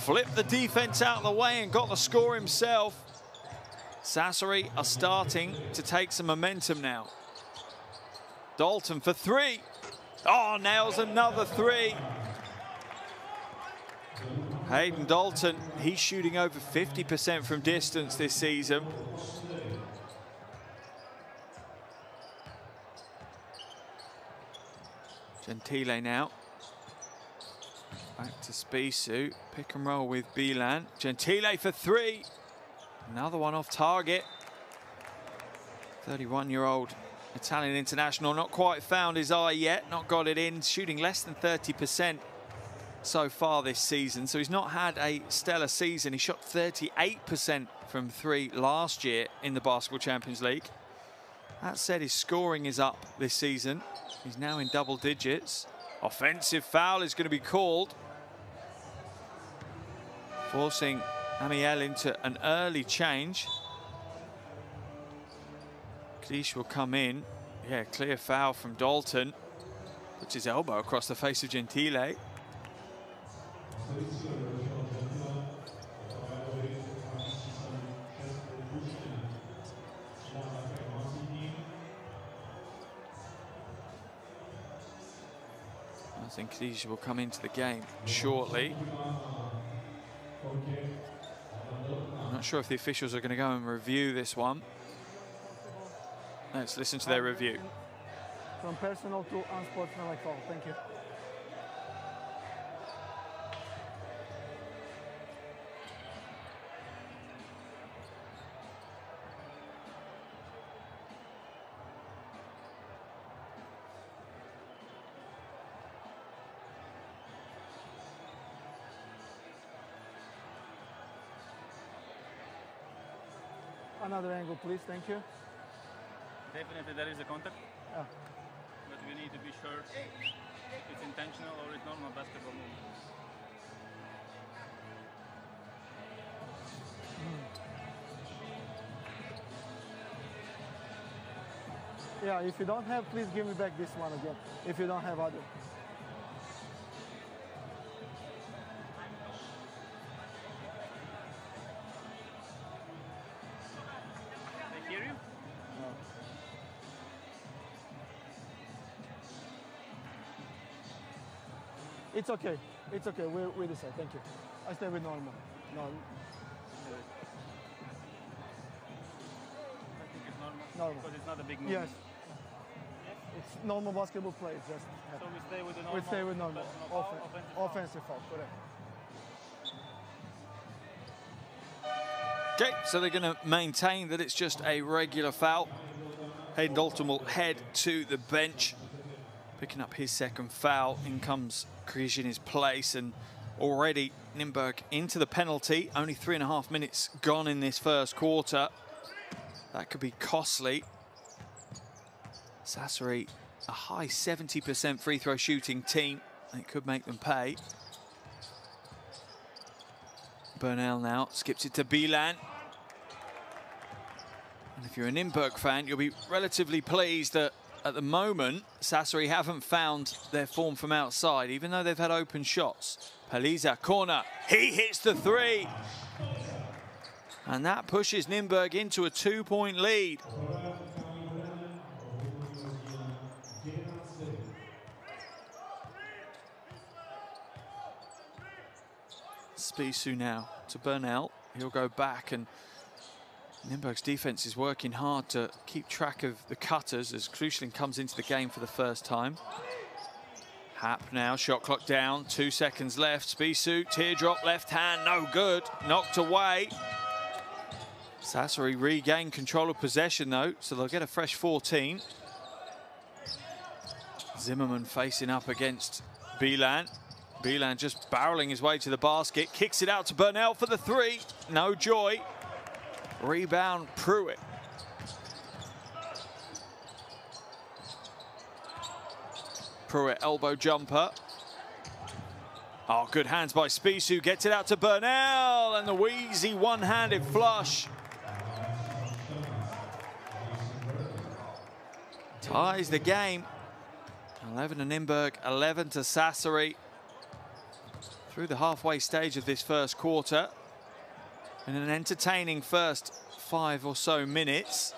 flipped the defense out of the way and got the score himself. Sassari are starting to take some momentum now. Dalton for three. Oh, nails another three. Hayden Dalton, he's shooting over 50% from distance this season. Gentile now. Back to Spissu. Pick and roll with Bilan. Gentile for three. Another one off target. 31-year-old Italian international, not quite found his eye yet, not got it in, shooting less than 30% so far this season. So he's not had a stellar season. He shot 38% from three last year in the Basketball Champions League. That said, his scoring is up this season. He's now in double digits. Offensive foul is going to be called, forcing Amiel into an early change. Klisch will come in. Yeah, clear foul from Dalton. Puts his elbow across the face of Gentile. I think Klisch will come into the game shortly. I'm not sure if the officials are going to go and review this one. Let's listen to their review. From personal to unsportsmanlike foul. Thank you. Another angle, please. Thank you. Definitely there is a contact, Yeah. but we need to be sure if it's intentional or it's normal basketball movement. Yeah, if you don't have, please give me back this one again. If you don't have other. They hear you? No. It's okay. It's okay. We decide. Thank you. I stay with normal. No. I think it's normal. Normal. Because it's not a big movement. Yes. It's normal basketball play. It's just So we stay with the normal. we stay with normal. personal foul, offensive foul. Offensive foul. Correct. Okay, so they're going to maintain that it's just a regular foul. Hayden Dalton will head to the bench, picking up his second foul. In comes Klisch in his place, and already Nymburk into the penalty. Only 3.5 minutes gone in this first quarter. That could be costly. Sassari, a high 70% free throw shooting team. It could make them pay. Bernal now skips it to Bilan. And if you're a Nymburk fan, you'll be relatively pleased that at the moment, Sassari haven't found their form from outside, even though they've had open shots. Paliza, corner, he hits the three. And that pushes Nymburk into a 2-point lead. Spissu now to Bernal. He'll go back, and Nymburk's defense is working hard to keep track of the cutters as Kluslin comes into the game for the first time. Hap now, shot clock down, 2 seconds left. Spissu, teardrop, left hand, no good, knocked away. Sassari regain control of possession though, so they'll get a fresh 14. Zimmerman facing up against Bilan. Bilan just barreling his way to the basket, kicks it out to Bernal for the three. No joy. Rebound, Pruitt. Pruitt elbow jumper. Oh, good hands by Spissu, gets it out to Bernal, and the wheezy one-handed flush. Ties the game. 11 to Nymburk, 11 to Sassari. through the halfway stage of this first quarter. In an entertaining first 5 or so minutes.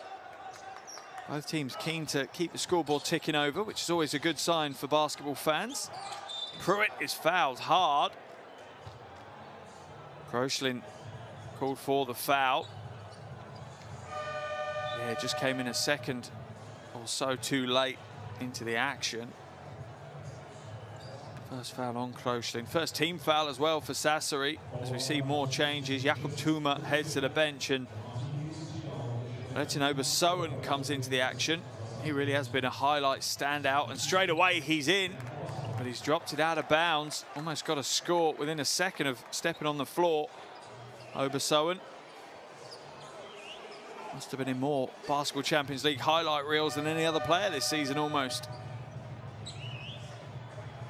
Both teams keen to keep the scoreboard ticking over, which is always a good sign for basketball fans. Pruitt is fouled hard. Kroshlin called for the foul. Yeah, just came in a second or so too late into the action. First foul on Kroshlin. First team foul as well for Sassari. As we see more changes, Jakub Tuma heads to the bench and Retinoba Sowen comes into the action. He really has been a highlight standout, and straight away he's in, but he's dropped it out of bounds. Almost got a score within a second of stepping on the floor. Obersowen must have been in more Basketball Champions League highlight reels than any other player this season almost.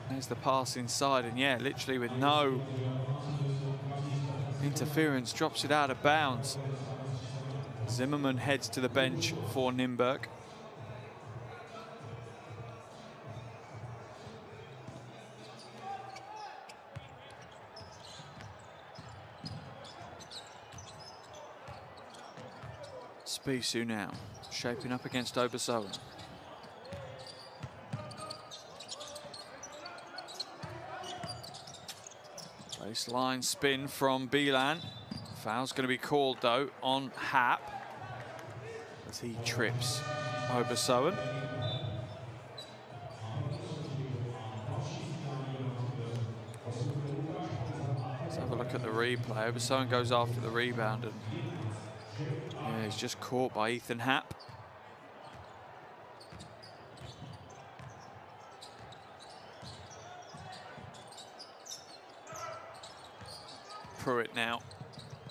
There's the pass inside, and yeah, literally with no interference, drops it out of bounds. Zimmerman heads to the bench for Nymburk. Spisu now, shaping up against Obersowen. Baseline spin from Bilan. Foul's going to be called though on Hap as he trips Obersowen. Let's have a look at the replay. Obersowen goes after the rebound and yeah, he's just caught by Ethan Hap. Pruitt now.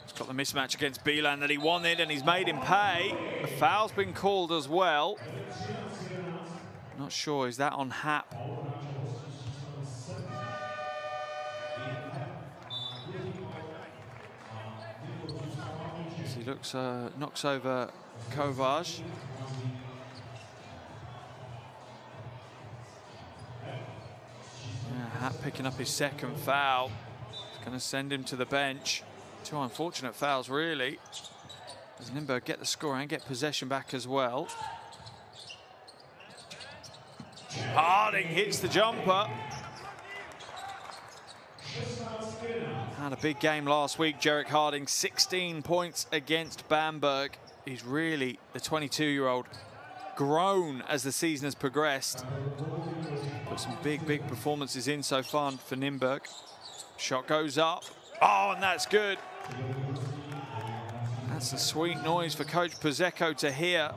He's got the mismatch against Bilan that he wanted, and he's made him pay. The foul's been called as well. Not sure, is that on Hap? He looks, knocks over Kovaj. Yeah, Hap picking up his second foul. Going to send him to the bench. Two unfortunate fouls, really. As Nymburk get the score and get possession back as well. Harding hits the jumper. Had a big game last week, Jarek Harding. 16 points against Bamberg. He's really, the 22-year-old, grown as the season has progressed. Put some big performances in so far for Nymburk. Shot goes up. Oh, and that's good. That's a sweet noise for Coach Pozecco to hear.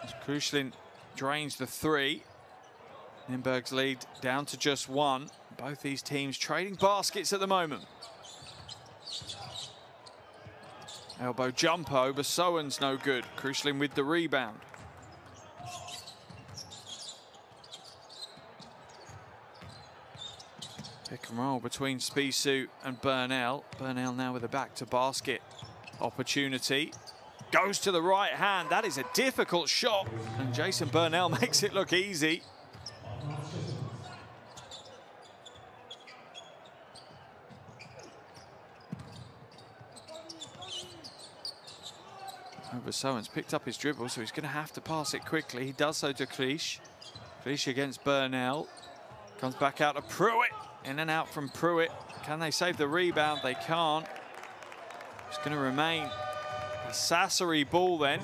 As Kroshlin drains the three. Nymburk's lead down to just one. Both these teams trading baskets at the moment. Elbow jumper, Obersowen's no good. Kroshlin with the rebound. Pick and roll between Spisu and Burnell. Burnell now with a back to basket opportunity. Goes to the right hand. That is a difficult shot. And Jason Burnell makes it look easy. Obersowen's picked up his dribble, so he's going to have to pass it quickly. He does so to Klisch. Klisch against Burnell. Comes back out to Pruitt. In and out from Pruitt. Can they save the rebound? They can't. It's going to remain a Sassari ball then.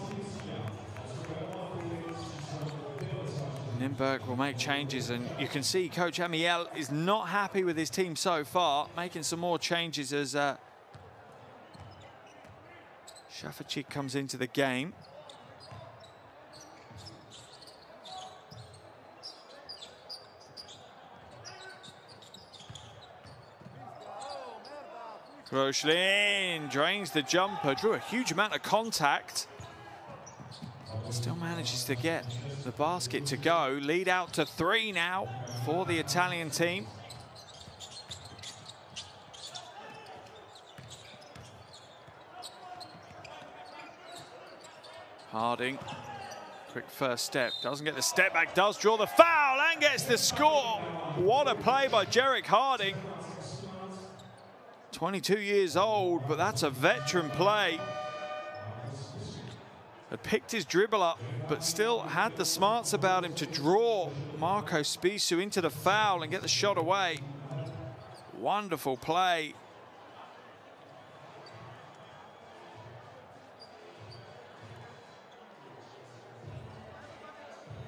Nymburk will make changes, and you can see Coach Amiel is not happy with his team so far, making some more changes as Šafacic comes into the game. Kroshlin drains the jumper, drew a huge amount of contact. Still manages to get the basket to go. Lead out to three now for the Italian team. Harding, quick first step, doesn't get the step back, does draw the foul and gets the score. What a play by Jarek Harding. 22 years old, but that's a veteran play. Had picked his dribble up, but still had the smarts about him to draw Marco Spissu into the foul and get the shot away. Wonderful play.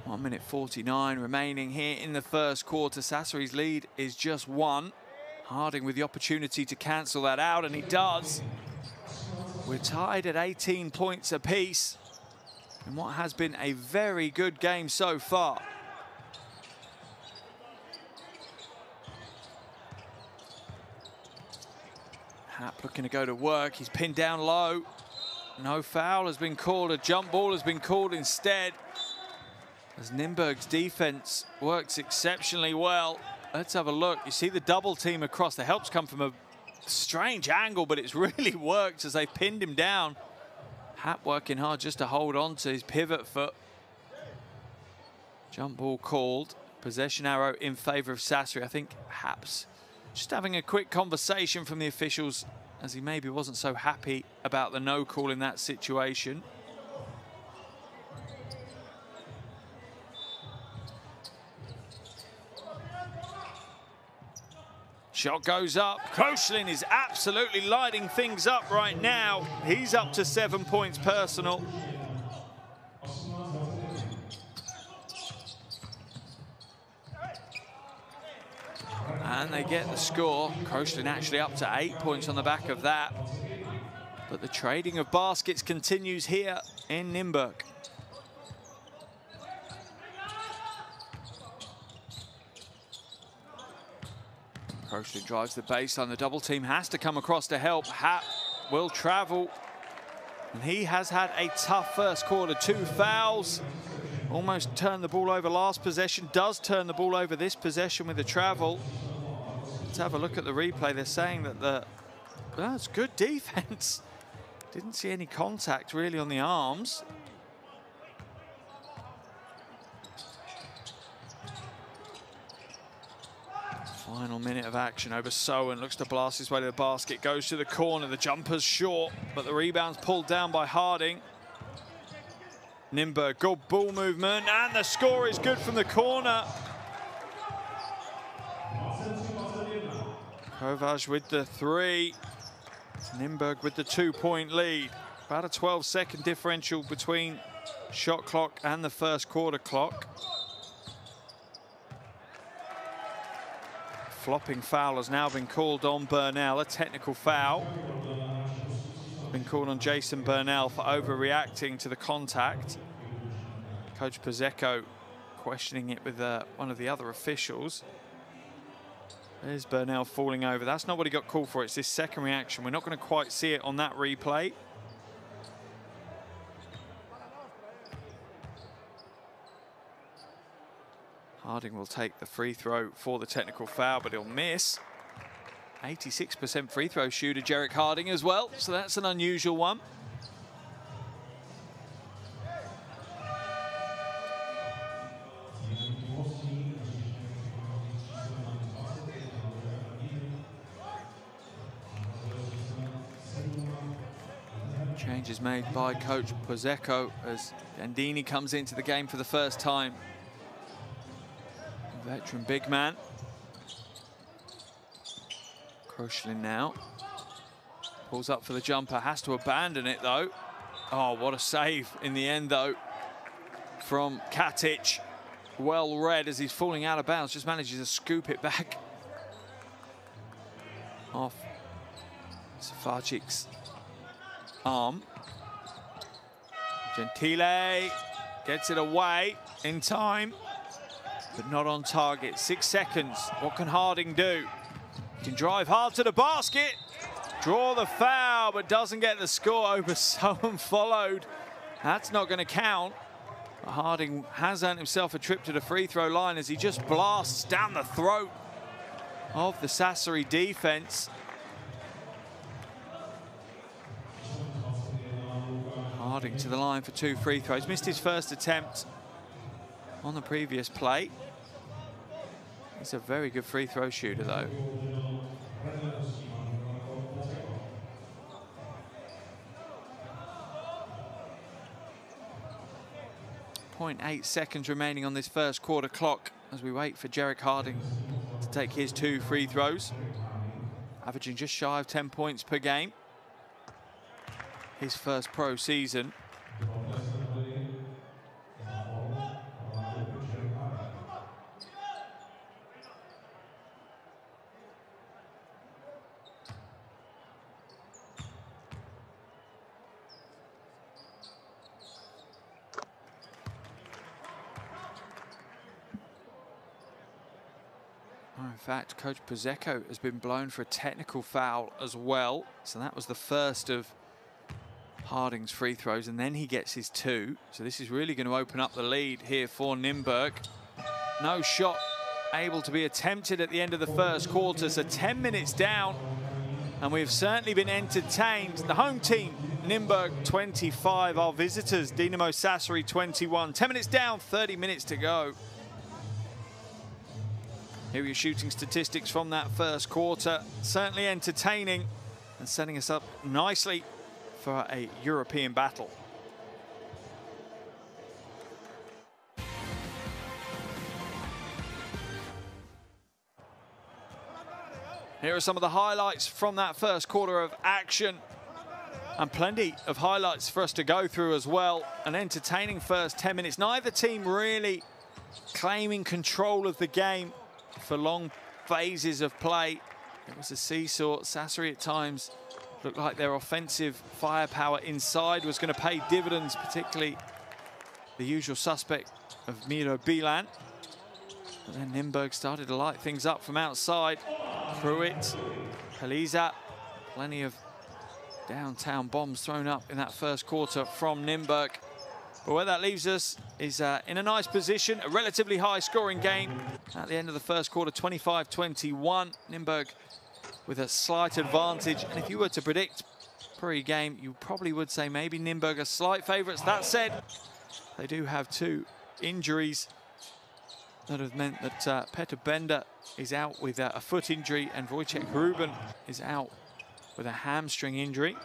One minute 49 remaining here in the first quarter. Sassari's lead is just 1. Harding with the opportunity to cancel that out, and he does. We're tied at 18 points apiece in what has been a very good game so far. Happ looking to go to work. He's pinned down low. No foul has been called. A jump ball has been called instead, as Nymburk's defense works exceptionally well. Let's have a look. You see the double team across. The help's come from a strange angle, but it's really worked as they pinned him down. Happ working hard just to hold on to his pivot foot. Jump ball called. Possession arrow in favor of Sassari. I think Happ's just having a quick conversation from the officials, as he maybe wasn't so happy about the no call in that situation. Shot goes up. Koechlin is absolutely lighting things up right now. He's up to 7 points personal. And they get the score. Koechlin actually up to 8 points on the back of that. But the trading of baskets continues here in Nymburk. Koechlin drives the baseline. The double team has to come across to help. Happ will travel. And he has had a tough first quarter. 2 fouls. Almost turned the ball over last possession. Does turn the ball over this possession with the travel. Let's have a look at the replay. They're saying that that's good defense. Didn't see any contact really on the arms. Final minute of action over Soen. Looks to blast his way to the basket. Goes to the corner. The jumper's short, but the rebound's pulled down by Harding. Nymburk, good ball movement, and the score is good from the corner. Kovac with the 3. Nymburk with the 2-point lead. About a 12-second differential between shot clock and the first quarter clock. Flopping foul has now been called on Burnell, a technical foul. Been called on Jason Burnell for overreacting to the contact. Coach Pozzecco questioning it with one of the other officials. There's Burnell falling over. That's not what he got called for. It's this second reaction. We're not going to quite see it on that replay. Harding will take the free throw for the technical foul, but he'll miss. 86% free throw shooter, Jarek Harding as well, so that's an unusual one. Changes made by Coach Pozzecco as Andini comes into the game for the first time. Veteran big man. Koechlin now. Pulls up for the jumper, has to abandon it though. Oh, what a save in the end though from Katic. Well read as he's falling out of bounds, just manages to scoop it back off Safacic's arm. Gentile gets it away in time, but not on target. 6 seconds. What can Harding do? He can drive hard to the basket, draw the foul, but doesn't get the score over. Someone followed. That's not going to count. But Harding has earned himself a trip to the free throw line as he just blasts down the throat of the Sassari defense. Harding to the line for 2 free throws. Missed his first attempt on the previous play. He's a very good free throw shooter, though. 0.8 seconds remaining on this first quarter clock as we wait for Jarek Harding to take his 2 free throws. Averaging just shy of 10 points per game. His first pro season. In fact, Coach Pozecco has been blown for a technical foul as well. So that was the first of Harding's free throws, and then he gets his 2. So this is really going to open up the lead here for Nymburk. No shot able to be attempted at the end of the first quarter. So 10 minutes down, and we've certainly been entertained. The home team, Nymburk 25, our visitors, Dinamo Sassari 21. 10 minutes down, 30 minutes to go. Here are your shooting statistics from that first quarter. Certainly entertaining and setting us up nicely for a European battle. Here are some of the highlights from that first quarter of action. And plenty of highlights for us to go through as well. An entertaining first 10 minutes. Neither team really claiming control of the game for long phases of play. It was a seesaw. Sassari at times looked like their offensive firepower inside was going to pay dividends, particularly the usual suspect of Miro Bilan. But then Nymburk started to light things up from outside. Pruitt, Paliza, plenty of downtown bombs thrown up in that first quarter from Nymburk. But where that leaves us is in a nice position, a relatively high scoring game. At the end of the first quarter, 25-21, Nymburk with a slight advantage. And if you were to predict pre-game, you probably would say maybe Nymburk are slight favourites. That said, they do have 2 injuries that have meant that Petar Bender is out with a foot injury and Wojciech Ruben is out with a hamstring injury.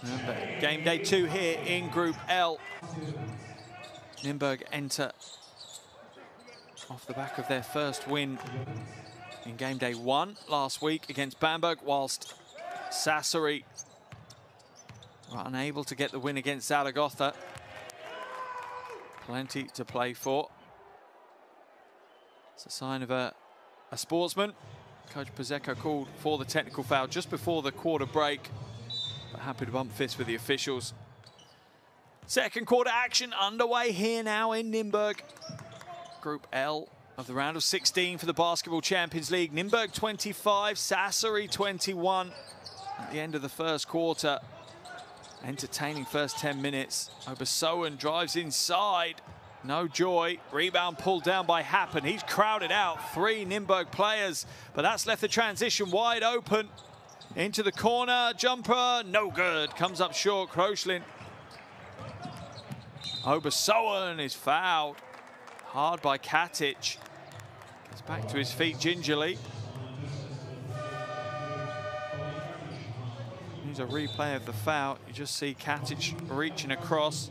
Remember, game day 2 here in Group L. Nymburk enter off the back of their first win in game day 1 last week against Bamberg, whilst Sassari were unable to get the win against Zaragoza. Plenty to play for. It's a sign of a sportsman. Coach Pozecco called for the technical foul just before the quarter break. But happy to bump fists with the officials. Second quarter action underway here now in Nymburk. Group L of the round of 16 for the Basketball Champions League. Nymburk 25, Sassari 21 at the end of the first quarter. Entertaining first 10 minutes. Obersoen drives inside. No joy. Rebound pulled down by Happen. He's crowded out 3 Nymburk players, but that's left the transition wide open. Into the corner, jumper, no good. Comes up short, Krochlin. Obersoen is fouled. Hard by Katic. Gets back to his feet gingerly. Here's a replay of the foul. You just see Katic reaching across.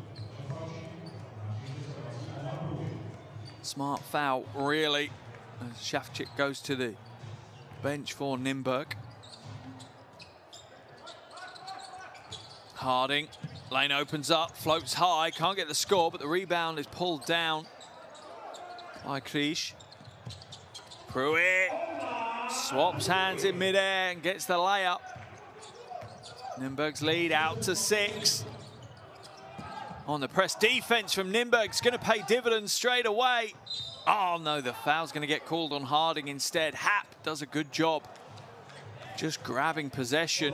Smart foul, really. As Shafchik goes to the bench for Nymburk. Harding, lane opens up, floats high, can't get the score, but the rebound is pulled down by Krish. Pruitt swaps hands in midair and gets the layup. Nymburk's lead out to 6. On the press defense from Nymburk, it's going to pay dividends straight away. Oh no, the foul's going to get called on Harding instead. Happ does a good job just grabbing possession.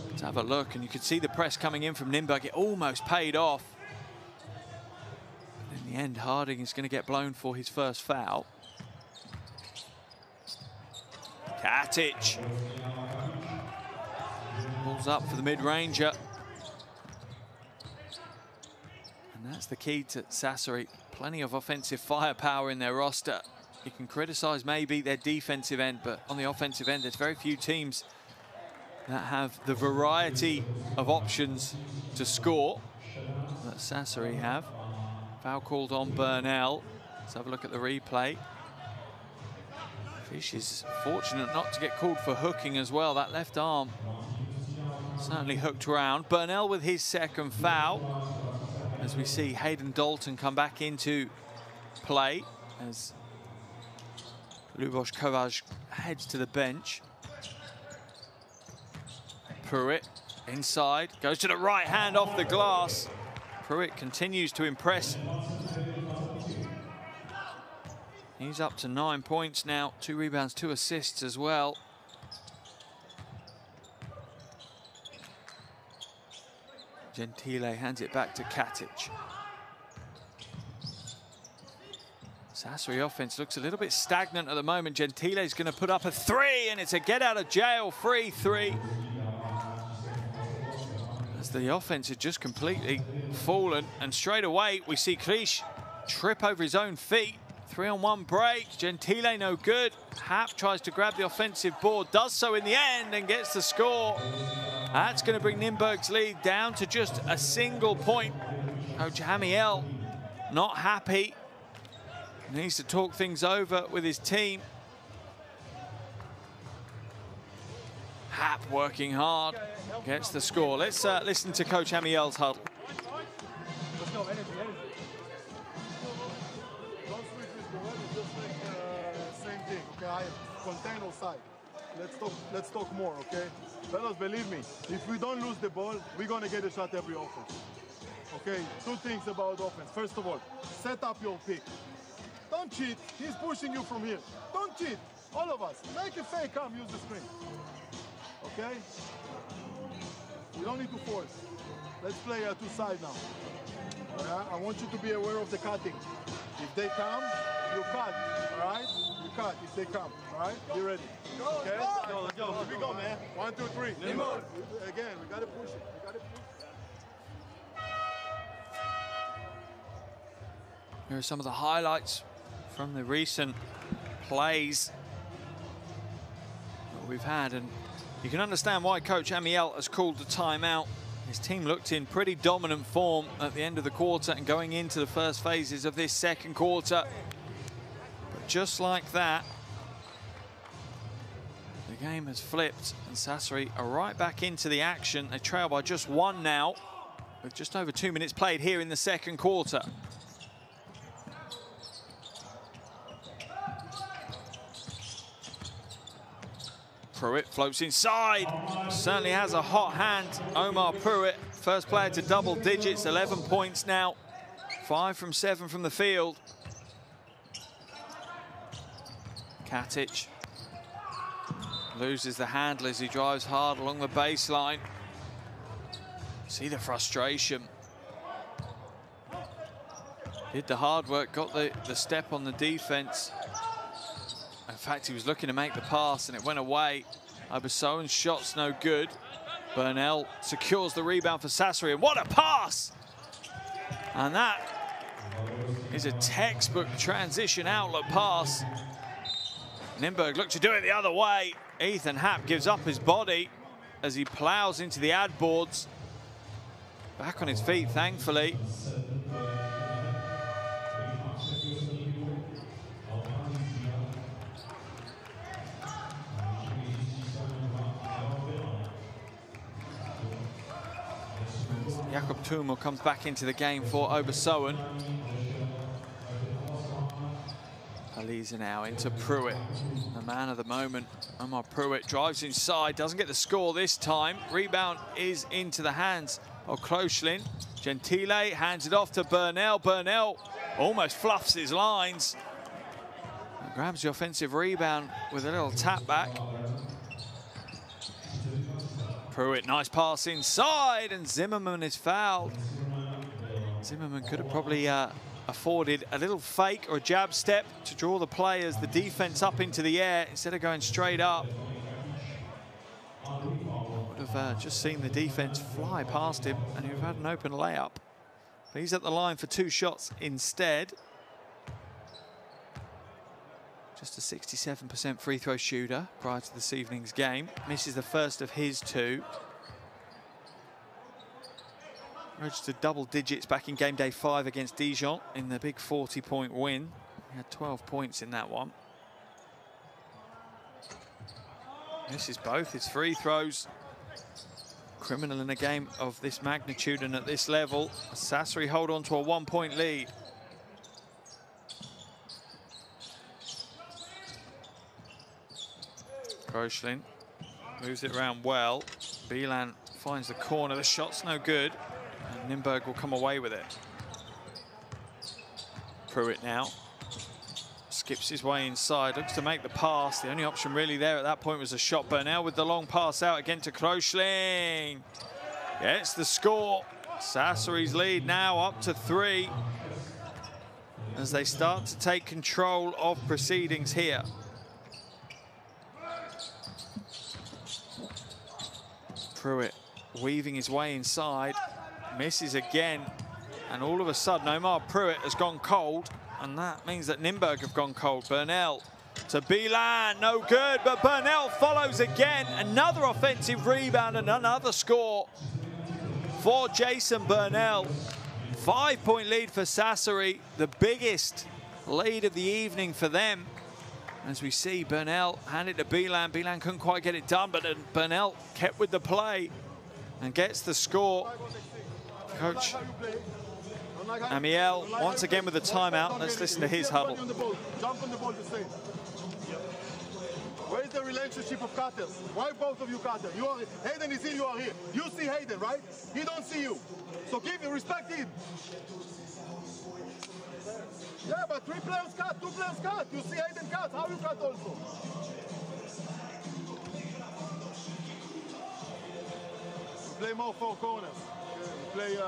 Let's have a look, and you can see the press coming in from Nymburk. It almost paid off. But in the end, Harding is going to get blown for his first foul. Katic pulls Pulls up for the mid-ranger. And that's the key to Sassari. Plenty of offensive firepower in their roster. You can criticize maybe their defensive end, but on the offensive end, there's very few teams that have the variety of options to score that Sassari have. Foul called on Burnell. Let's have a look at the replay. Fish is fortunate not to get called for hooking as well. That left arm certainly hooked round. Burnell with his second foul. As we see Hayden Dalton come back into play as Luboš Kovač heads to the bench. Pruitt inside, goes to the right hand off the glass. Pruitt continues to impress. He's up to 9 points now, 2 rebounds, 2 assists as well. Gentile hands it back to Katic. Sassari offense looks a little bit stagnant at the moment. Gentile's going to put up a 3, and it's a get out of jail free 3. As the offense had just completely fallen, and straight away we see Krish trip over his own feet. 3-on-1 break. Gentile no good. Hap tries to grab the offensive board, does so in the end and gets the score. That's going to bring Nymburk's lead down to just a single point. Coach Hamiel not happy. Needs to talk things over with his team. Hap working hard, gets the score. Let's listen to Coach Hamiel's huddle. Let's go, energy. Don't switch with the weather, just like same thing, okay? I contain outside. Let's talk more, okay? Fellas, believe me, if we don't lose the ball, we're gonna get a shot every offense. Okay, 2 things about offense. First of all, set up your pick. Don't cheat, he's pushing you from here. Don't cheat, all of us. Make a fake arm, use the screen. Okay? You don't need to force. Let's play 2 sides now. I want you to be aware of the cutting. If they come, you cut, all right? You cut if they come, all right? Be ready. Okay? Let's go. Here we go, man. 1, 2, 3. Again, we gotta push it. Here are some of the highlights from the recent plays that we've had, and you can understand why Coach Amiel has called the timeout. His team looked in pretty dominant form at the end of the quarter and going into the first phases of this second quarter. But just like that, the game has flipped and Sassari are right back into the action. They trail by just 1 now, with just over 2 minutes played here in the second quarter. Pruitt floats inside, certainly has a hot hand. Omar Pruitt, first player to double digits, 11 points now, 5 from 7 from the field. Katic loses the handle as he drives hard along the baseline. See the frustration. Did the hard work, got the step on the defense. In fact, he was looking to make the pass and it went away. Ibersoen's shot's no good. Burnell secures the rebound for Sassari, and what a pass! And that is a textbook transition outlet pass. Nymburk looked to do it the other way. Ethan Happ gives up his body as he plows into the ad boards. Back on his feet, thankfully. Jakob Tumel comes back into the game for Ibersoen. Aliza now into Pruitt, the man of the moment. Omar Pruitt drives inside, doesn't get the score this time. Rebound is into the hands of Kloschlin. Gentile hands it off to Burnell. Burnell almost fluffs his lines. And grabs the offensive rebound with a little tap back. Pruitt, nice pass inside, and Zimmerman is fouled. Zimmerman could have probably afforded a little fake or a jab step to draw the players, the defense up into the air instead of going straight up. Would have just seen the defense fly past him and he'd have had an open layup. But he's at the line for 2 shots instead. Just a 67% free throw shooter prior to this evening's game. Misses the first of his 2. Registered double digits back in game day 5 against Dijon in the big 40-point win. He had 12 points in that one. Misses both his free throws. Criminal in a game of this magnitude and at this level. Sassari hold on to a 1-point lead. Kroshlin moves it around well. Bilan finds the corner. The shot's no good. And Nymburk will come away with it. Pruitt now. Skips his way inside. Looks to make the pass. The only option really there at that point was a shot. Bernal with the long pass out again to Kroshlin. Gets the score. Sassari's lead now up to 3. As they start to take control of proceedings here. Pruitt weaving his way inside, misses again, and all of a sudden Omar Pruitt has gone cold, and that means that Nymburk have gone cold. Bernal to Bilan, no good, but Bernal follows again. Another offensive rebound and another score for Jason Bernal. 5-point lead for Sassari, the biggest lead of the evening for them. As we see, Bernal hand it to Bilan. Bilan couldn't quite get it done, but Bernal kept with the play and gets the score. Coach Amiel once again with a timeout. Let's listen to his huddle. Jump on the ball the same. Where's the relationship of cutters? Why both of you cutter? You are Hayden is here, you are here. You see Hayden, right? He don't see you. So give him respect him. Yeah, but 3 players cut, 2 players cut. You see Hayden cut, how you cut also? Play more 4 corners. Play,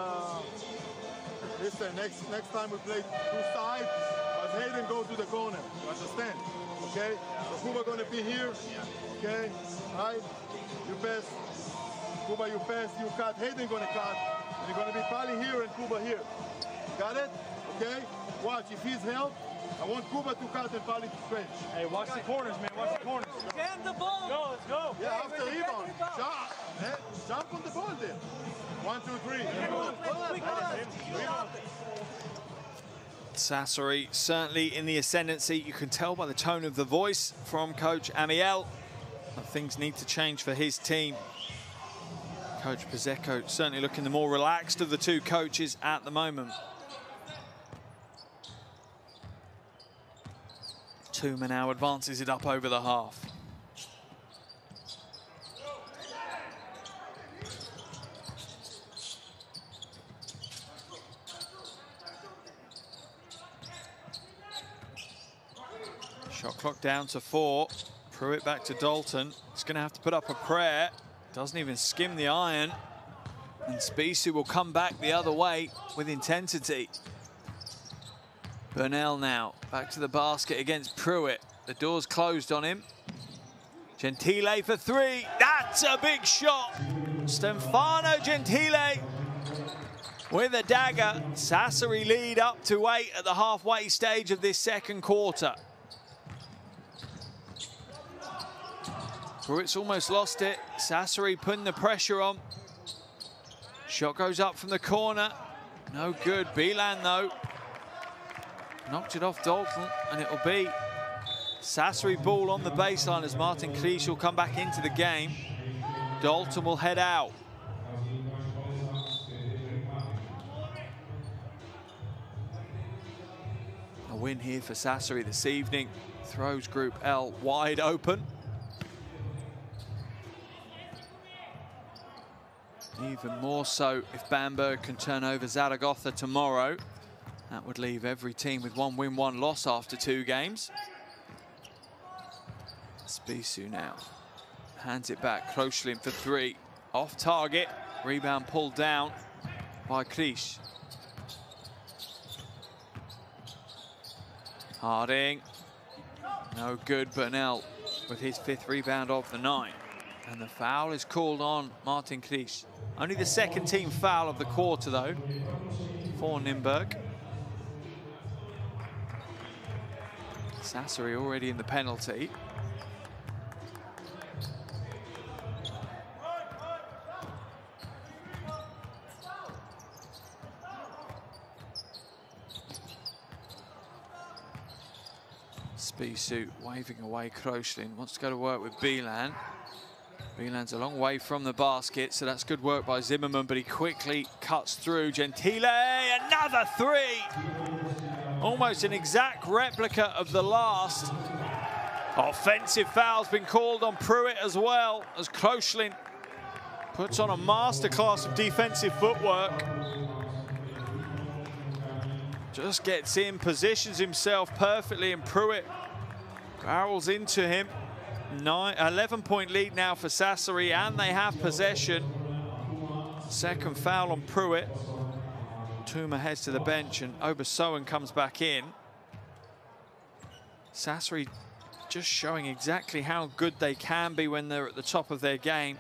listen, next time we play 2 sides, but Hayden go to the corner, you understand? Okay? So Kuba gonna be here, okay? Right? You pass, Kuba you pass, you cut, Hayden gonna cut, and you're gonna be Pali here and Kuba here. Got it? Okay? Watch, if he's help, I want Kuba to cut and Pali to stretch. Hey, watch the corners, man, watch the corners. Jam the ball! Go, let's go! Yeah, after rebound, jump on the ball there. 1, 2, 3. Sassari certainly in the ascendancy. You can tell by the tone of the voice from Coach Amiel that things need to change for his team. Coach Pizecco certainly looking the more relaxed of the 2 coaches at the moment. 2 now advances it up over the half. Shot clock down to 4. Pruitt back to Dalton. He's going to have to put up a prayer. Doesn't even skim the iron. And Spisu will come back the other way with intensity. Bernal now back to the basket against Pruitt. The door's closed on him. Gentile for 3. That's a big shot. Stefano Gentile with a dagger. Sassari lead up to 8 at the halfway stage of this second quarter. Pruitt's almost lost it. Sassari putting the pressure on. Shot goes up from the corner. No good. Bilan though knocked it off Dalton, and it'll be Sassari ball on the baseline as Martin Cleese will come back into the game. Dalton will head out. A win here for Sassari this evening. Throws Group L wide open. Even more so if Bamberg can turn over Zaragoza tomorrow. That would leave every team with 1 win, 1 loss after 2 games. Spisu now hands it back. Kroshlin for 3. Off target. Rebound pulled down by Klisch. Harding. No good. Bernal with his 5th rebound of the night. And the foul is called on Martin Krisch. Only the second team foul of the quarter, though, for Nymburk. Sassari already in the penalty. Spisu waving away Kroeslin, wants to go to work with Bilan. Bilan's a long way from the basket, so that's good work by Zimmerman, but he quickly cuts through. Gentile, another three! Almost an exact replica of the last. Offensive foul's been called on Pruitt as well, as Kroeslin puts on a masterclass of defensive footwork. Just gets in, positions himself perfectly, and Pruitt barrels into him. 11-point lead now for Sassari, and they have possession. Second foul on Pruitt. Tuma heads to the bench, and Obersoen comes back in. Sassari just showing exactly how good they can be when they're at the top of their game.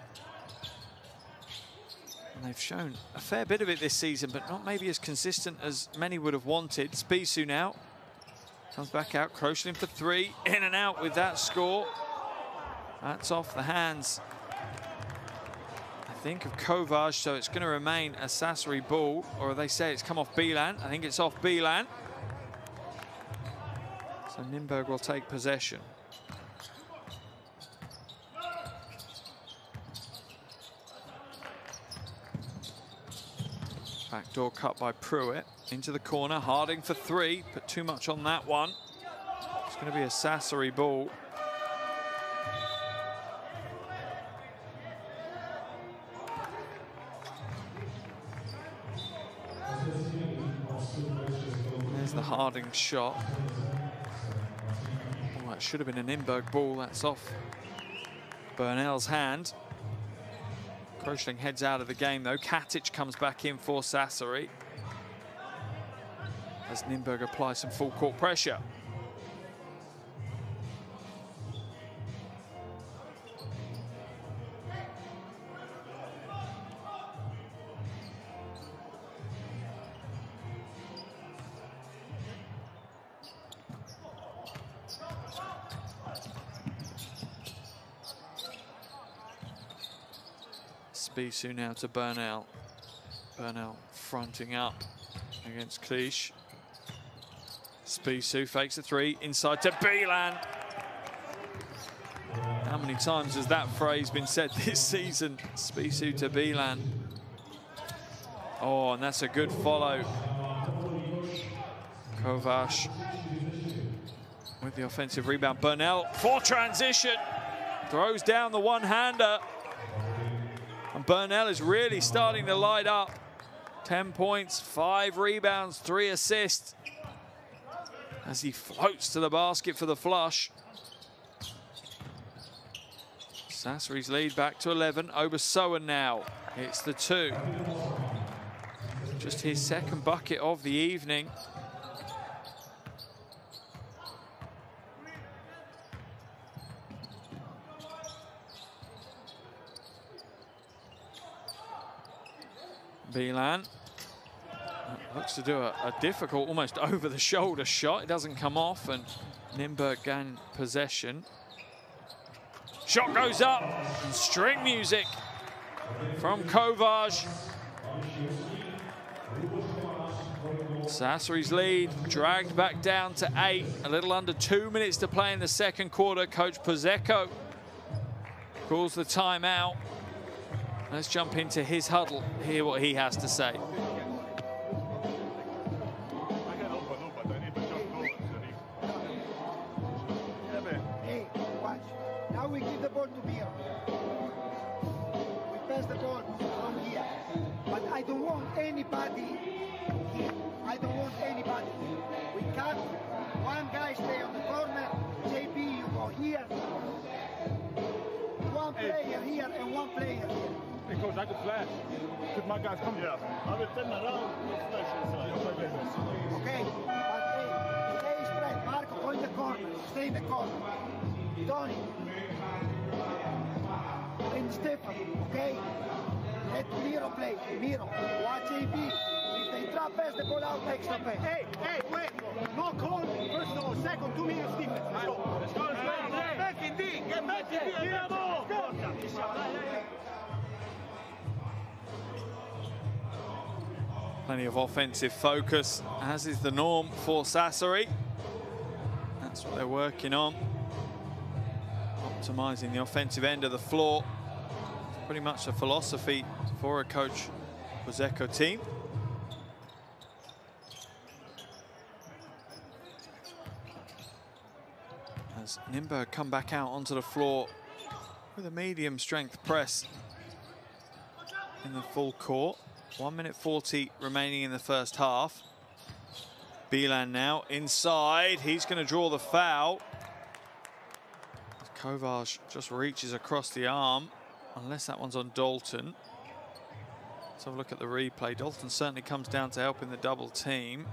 And they've shown a fair bit of it this season, but not maybe as consistent as many would have wanted. Spisu now comes back out. Kroeslin for three. In and out with that score. That's off the hands, I think, of Kovac, so it's going to remain a Sassari ball, or they say it's come off Bilan. I think it's off Bilan. So Nymburk will take possession. Backdoor cut by Pruitt into the corner. Harding for three, put too much on that one. It's going to be a Sassari ball. There's the Harding shot. Oh, that should have been a Nymburk ball. That's off Burnell's hand. Kroeslin heads out of the game, though. Katic comes back in for Sassari as Nymburk applies some full court pressure. Spisu now to Burnell. Burnell fronting up against Krisch. Spisu fakes a three, inside to Bilan. How many times has that phrase been said this season? Spisu to Bilan. Oh, and that's a good follow. Kovac with the offensive rebound. Burnell for transition. Throws down the one-hander. And Burnell is really starting to light up. 10 points, 5 rebounds, 3 assists. As he floats to the basket for the flush. Sassari's lead back to 11. Obersoen now. It's the 2. Just his second bucket of the evening. Bilan looks to do a difficult, almost over-the-shoulder shot. It doesn't come off, and Nymburk gain possession. Shot goes up, and string music from Kovac. Sassari's lead dragged back down to 8. A little under 2 minutes to play in the second quarter. Coach Pozecco calls the timeout. Let's jump into his huddle, hear what he has to say. Hey, watch. Now we give the ball to Beer. We pass the ball from here. But I don't want anybody here. I don't want anybody. We cut. One guy stay on the corner. JB, you go here. One player here and one player here. Hey, Coach, I could flash. Could my guys come here? I will turn around and flash inside. Okay, but hey, stay straight. Marco, go in the corner. Stay in the corner. Tony. And step, okay? Let Miro play. Miro, watch AB. If they trap pass the ball out, extra pass. Hey, wait. No call. First of all, second, 2 minutes defense. Let's go. Let's go. Get back in D. Get back in D. Dinamo. Plenty of offensive focus, as is the norm for Sassari. That's what they're working on. Optimizing the offensive end of the floor. It's pretty much a philosophy for a coach Bozeko team. As Nymburk come back out onto the floor with a medium strength press in the full court. 1 minute 40 remaining in the first half. Bilan now inside. He's going to draw the foul. Kovac just reaches across the arm, unless that one's on Dalton. Let's have a look at the replay. Dalton certainly comes down to help in the double team.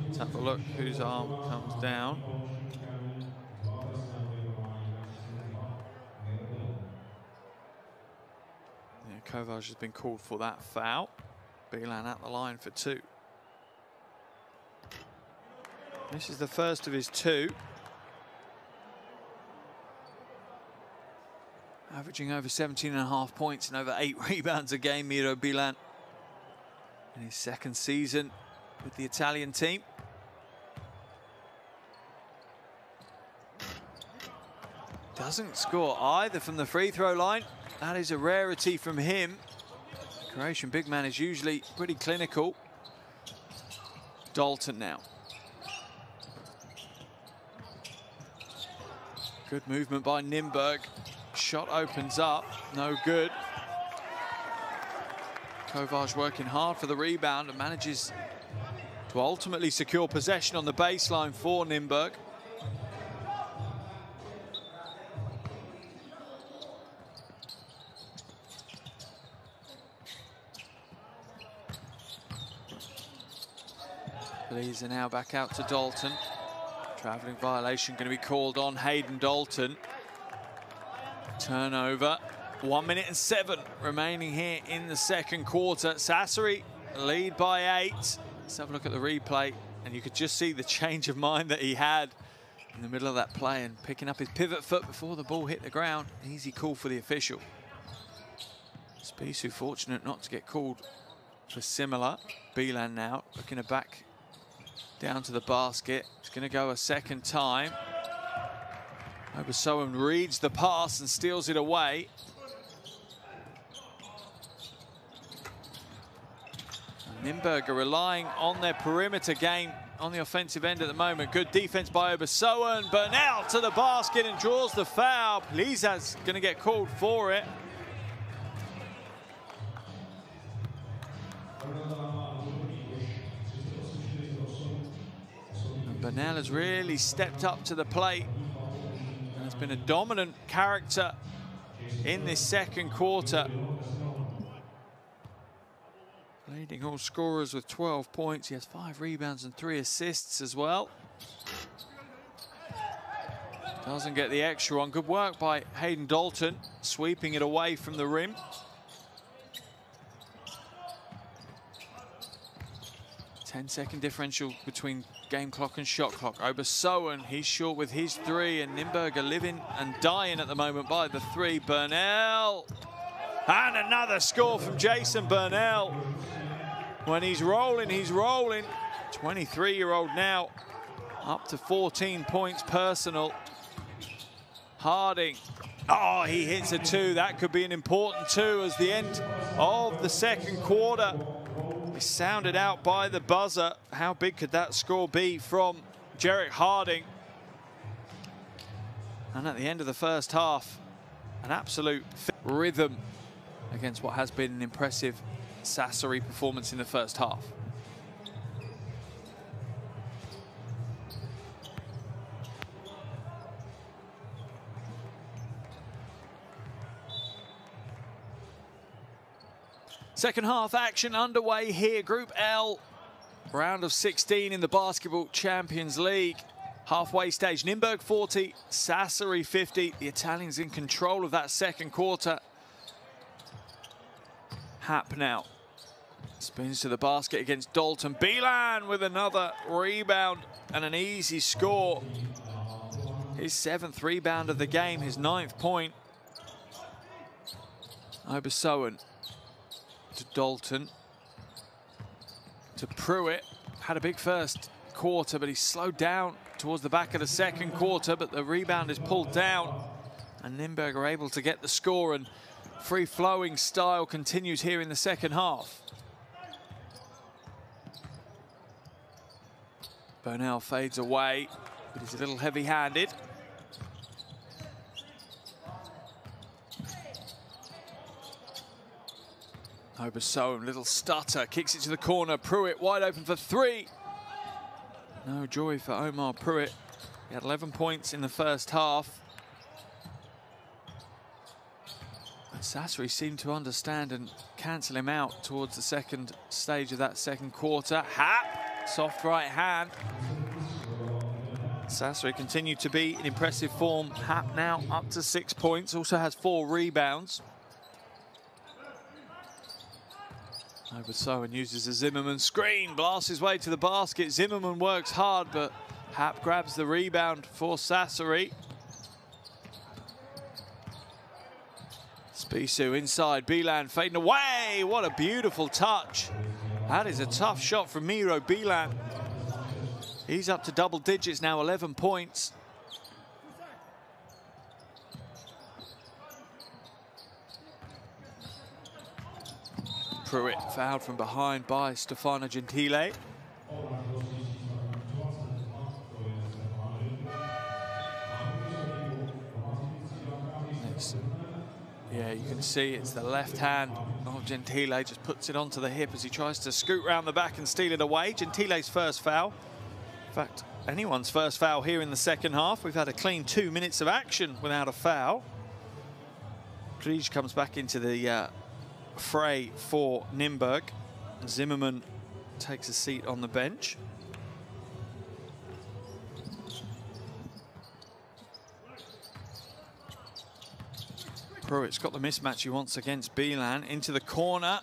Let's have a look whose arm comes down. Yeah, Kovac has been called for that foul. Bilan at the line for 2. This is the first of his 2. Averaging over 17.5 points and over 8 rebounds a game, Miro Bilan, in his second season with the Italian team. Doesn't score either from the free throw line. That is a rarity from him. Croatian big man is usually pretty clinical. Dalton now. Good movement by Nymburk. Shot opens up, no good. Kovac working hard for the rebound and manages to ultimately secure possession on the baseline for Nymburk. Please are now back out to Dalton. Travelling violation going to be called on Hayden Dalton. Turnover. 1 minute and 7 remaining here in the second quarter. Sassari lead by 8. Let's have a look at the replay, and you could just see the change of mind that he had in the middle of that play and picking up his pivot foot before the ball hit the ground. Easy call for the official. Spisu fortunate not to get called for similar. Bilan now looking to back down to the basket. It's going to go a second time. Obersoen reads the pass and steals it away. Nymburk are relying on their perimeter game on the offensive end at the moment. Good defense by Obersoen. Bernal to the basket and draws the foul. Liza's going to get called for it. And Bernal has really stepped up to the plate. Has been a dominant character in this second quarter. Leading all scorers with 12 points. He has 5 rebounds and 3 assists as well. Doesn't get the extra one. Good work by Hayden Dalton, sweeping it away from the rim. Ten-second differential between game clock and shot clock. Obersoen, he's short with his 3, and Nymburk are living and dying at the moment by the 3. Bernal, and another score from Jason Bernal. When he's rolling, he's rolling. 23-year-old now, up to 14 points personal. Harding, oh, he hits a 2. That could be an important 2 as the end of the second quarter is sounded out by the buzzer. How big could that score be from Jarek Harding? And at the end of the first half, an absolute rhythm against what has been an impressive Sassari performance in the first half. Second half action underway here. Group L, round of 16 in the Basketball Champions League. Halfway stage, Nymburk 40, Sassari 50. The Italians in control of that second quarter. Happ now spins to the basket against Dalton. Bilan with another rebound and an easy score. His 7th rebound of the game, his 9th point. Obersoen to Dalton. To Pruitt. Had a big first quarter, but he slowed down towards the back of the second quarter, but the rebound is pulled down. And Nymburk are able to get the score, and free-flowing style continues here in the second half. Bernal fades away, but he's a little heavy-handed. Obersoen, little stutter, kicks it to the corner. Pruitt wide open for 3. No joy for Omar Pruitt. He had 11 points in the first half. But Sassari seemed to understand and cancel him out towards the second stage of that second quarter. Happ, soft right hand. Sassari continued to be in impressive form. Happ now up to 6 points, also has 4 rebounds. Obersoen uses a Zimmerman screen, blasts his way to the basket. Zimmerman works hard, but Happ grabs the rebound for Sassari. Spissu inside, Bilan fading away. What a beautiful touch. That is a tough shot from Miro Bilan. He's up to double digits now, 11 points. Pruitt fouled from behind by Stefano Gentile. Yeah, you can see it's the left hand of Gentile, just puts it onto the hip as he tries to scoot round the back and steal it away. Gentile's first foul. In fact, anyone's first foul here in the second half. We've had a clean 2 minutes of action without a foul. Kriege comes back into the fray for Nymburk. Zimmerman takes a seat on the bench. Pruitt's got the mismatch he wants against Bilan. Into the corner.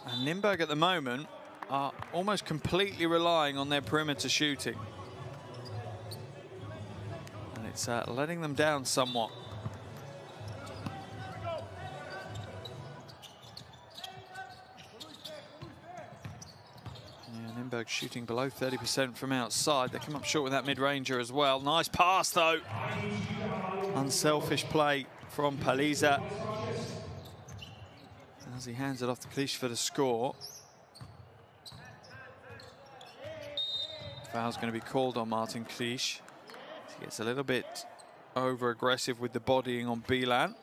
And Nymburk at the moment are almost completely relying on their perimeter shooting. And it's letting them down somewhat. Nymburk shooting below 30% from outside. They come up short with that mid-ranger as well. Nice pass, though. Unselfish play from Paliza. As he hands it off to Klisch for the score. Foul's going to be called on Martin Klisch. He gets a little bit over-aggressive with the bodying on Bilan.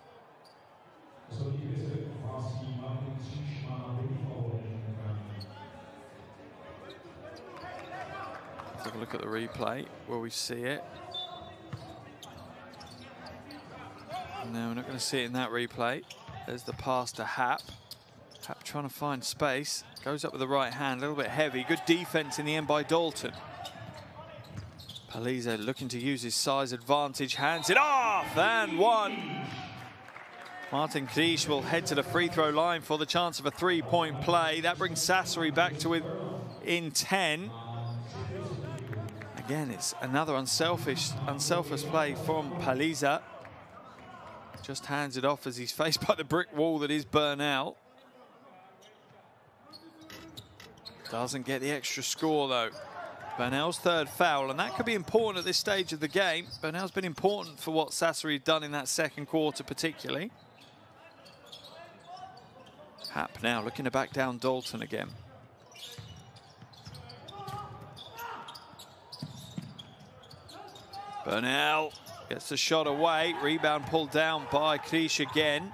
Have a look at the replay where we see it. No, we're not going to see it in that replay. There's the pass to Happ. Happ trying to find space. Goes up with the right hand, a little bit heavy. Good defense in the end by Dalton. Paliza looking to use his size advantage. Hands it off, and one. Martin Klisch will head to the free throw line for the chance of a 3-point play. That brings Sassari back to within 10. Again, it's another unselfish play from Paliza. Just hands it off as he's faced by the brick wall that is Bernal. Doesn't get the extra score, though. Bernal's third foul, and that could be important at this stage of the game. Bernal's been important for what Sassari have done in that second quarter, particularly. Happ now looking to back down Dalton again. Bernal gets the shot away. Rebound pulled down by Klisch again.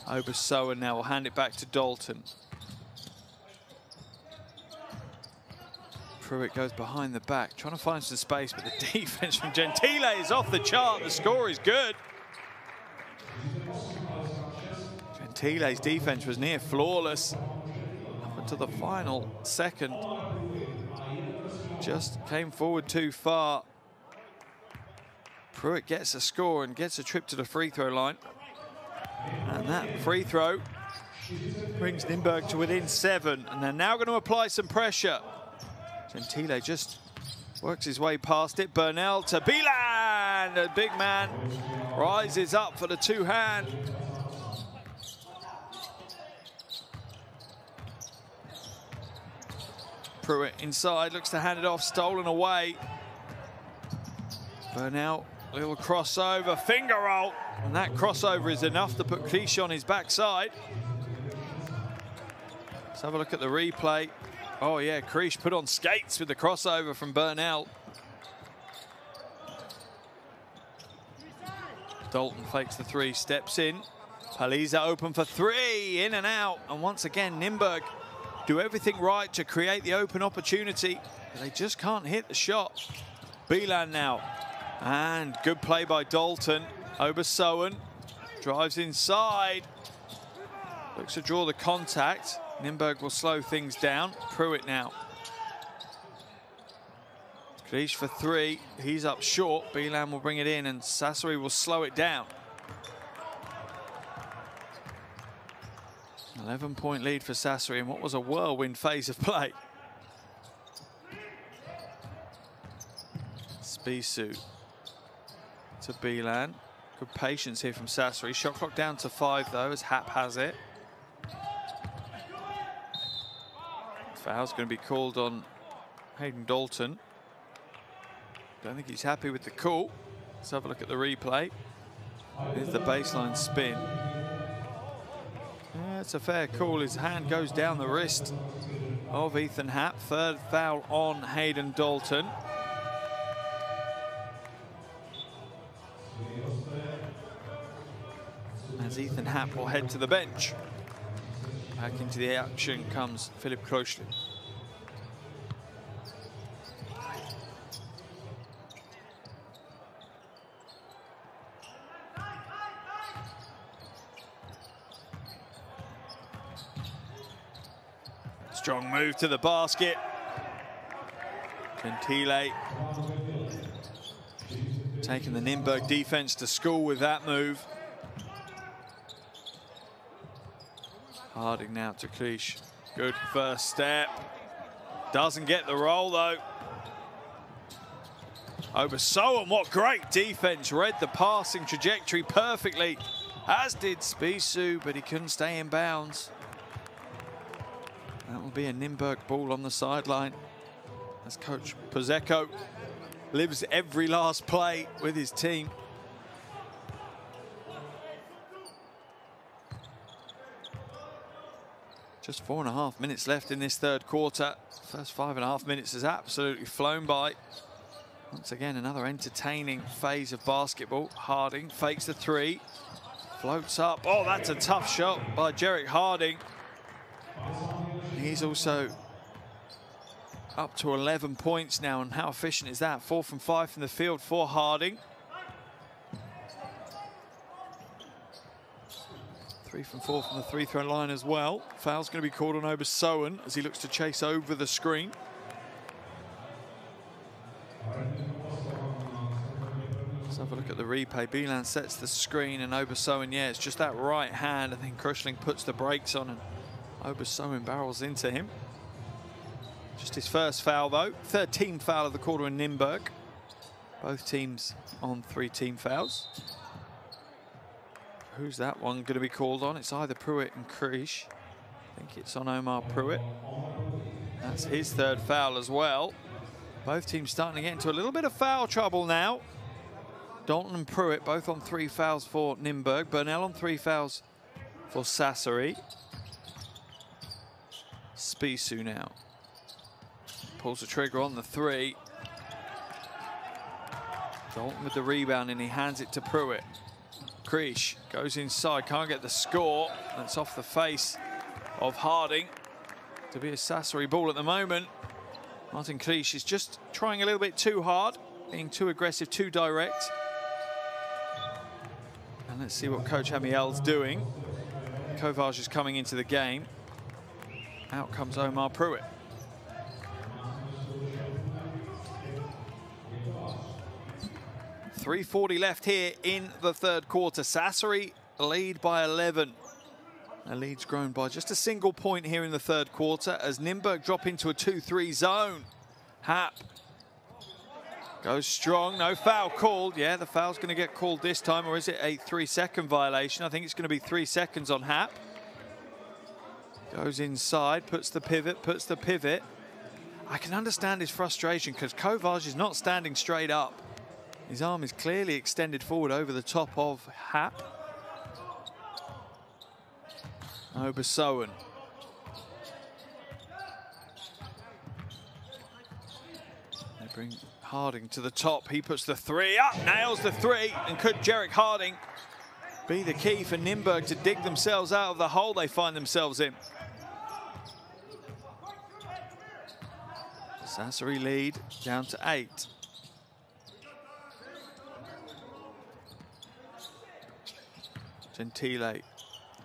Obersoen now will hand it back to Dalton. Pruitt goes behind the back, trying to find some space, but the defense from Gentile is off the chart. The score is good. Gentile's defense was near flawless up until the final second. just came forward too far. Pruitt gets a score and gets a trip to the free throw line. And that free throw brings Nymburk to within 7. And they're now going to apply some pressure. Gentile just works his way past it. Bernal to Beeland. The big man rises up for the two-hand. Pruitt inside, looks to hand it off, stolen away. Bernal, little crossover, finger roll. And that crossover is enough to put Krish on his backside. Let's have a look at the replay. Oh yeah, Krish put on skates with the crossover from Bernal. Dalton fakes the 3, steps in. Paliza open for 3, in and out. And once again, Nymburk do everything right to create the open opportunity, but they just can't hit the shot. Beeland now, and good play by Dalton. Obersoen drives inside, looks to draw the contact. Nymburk will slow things down. Pruitt now. Krish for 3, he's up short. Beeland will bring it in and Sassari will slow it down. 11-point lead for Sassari in what was a whirlwind phase of play. Spissu to Beeland. Good patience here from Sassari. Shot clock down to 5 though, as Hap has it. Foul's going to be called on Hayden Dalton. Don't think he's happy with the call. Let's have a look at the replay. Here's the baseline spin. Yeah, it's a fair call. His hand goes down the wrist of Ethan Hap. 3rd foul on Hayden Dalton. As Ethan Hap will head to the bench. Back into the action comes Philip Kroeschling. Strong move to the basket. Gentile taking the Nymburk defense to school with that move. Harding now to Krish. Good first step. Doesn't get the roll though. Obersoen, what great defense. Read the passing trajectory perfectly, as did Spissu, but he couldn't stay in bounds. That will be a Nymburk ball on the sideline as Coach Pozecco lives every last play with his team. Just 4.5 minutes left in this 3rd quarter. First 5.5 minutes has absolutely flown by. Once again, another entertaining phase of basketball. Harding fakes the 3, floats up. Oh, that's a tough shot by Jarek Harding. He's also up to 11 points now, and how efficient is that? 4 from 5 from the field for Harding. 3 from 4 from the 3-throw line as well. Foul's going to be called on Obersoen as he looks to chase over the screen. Let's have a look at the replay. Beeland sets the screen and Obersoen, yeah, it's just that right hand. I think Kroeschling puts the brakes on and Obersoen barrels into him. Just his first foul though. 3rd team foul of the quarter in Nymburk. Both teams on 3 team fouls. Who's that one going to be called on? It's either Pruitt and Krish. I think it's on Omar Pruitt. That's his 3rd foul as well. Both teams starting to get into a little bit of foul trouble now. Dalton and Pruitt both on 3 fouls for Nymburk. Bernal on 3 fouls for Sassari. Spissu now. Pulls the trigger on the 3. Dalton with the rebound and he hands it to Pruitt. Krish goes inside, can't get the score. That's off the face of Harding. To be a Sassari ball at the moment. Martin Krish is just trying a little bit too hard, being too aggressive, too direct. And let's see what Coach Amiel's doing. Kovac is coming into the game. Out comes Omar Pruitt. 3:40 left here in the third quarter. Sassari lead by 11. The lead's grown by just a single point here in the third quarter as Nymburk drop into a 2-3 zone. Hap goes strong, no foul called. Yeah, the foul's going to get called this time, or is it a 3-second violation? I think it's going to be 3 seconds on Hap. Goes inside, puts the pivot. I can understand his frustration because Kovac is not standing straight up. His arm is clearly extended forward over the top of Hap. Obersoen. They bring Harding to the top. He puts the three up, nails the three. And could Jarek Harding be the key for Nymburk to dig themselves out of the hole they find themselves in? Sassari lead down to 8. Gentile.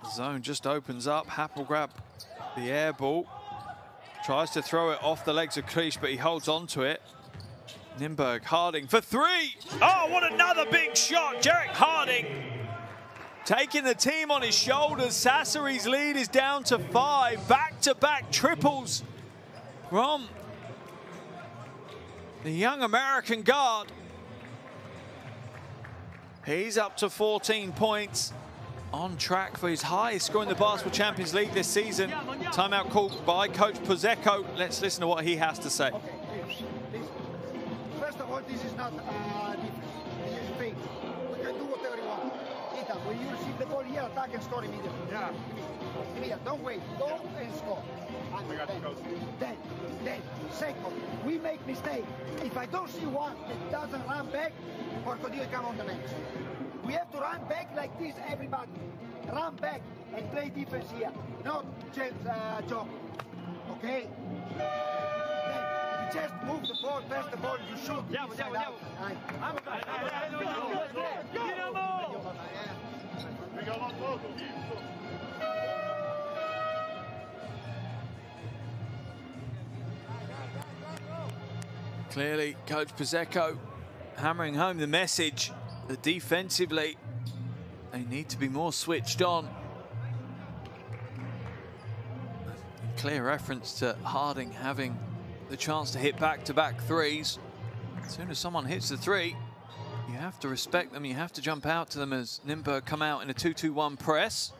The zone just opens up. Hap will grab the air ball. Tries to throw it off the legs of Krish, but he holds on to it. Nymburk, Harding for 3. Oh, what another big shot. Jarek Harding taking the team on his shoulders. Sassari's lead is down to 5. Back-to-back triples from the young American guard. He's up to 14 points. On track for his highest score in the Basketball Champions League this season. Timeout called by Coach Pozecco. Let's listen to what he has to say. Okay, listen. First of all, this is not defense. This is fake. We can do whatever we want. Ethan, when you receive the ball here, attack and score immediately. Yeah. Immediately. Don't wait. Go and score. And then, second, we make mistake. If I don't see one that doesn't run back, Porco come on the next. We have to run back like this, everybody. Run back and play defense here, not jump. Okay? Then you just move the ball, pass the ball, you shoot. Clearly, Coach Pozecco hammering home the message that defensively they need to be more switched on. Clear reference to Harding having the chance to hit back-to-back threes. As soon as someone hits the three, you have to respect them, you have to jump out to them as Nymburk come out in a 2-2-1 press.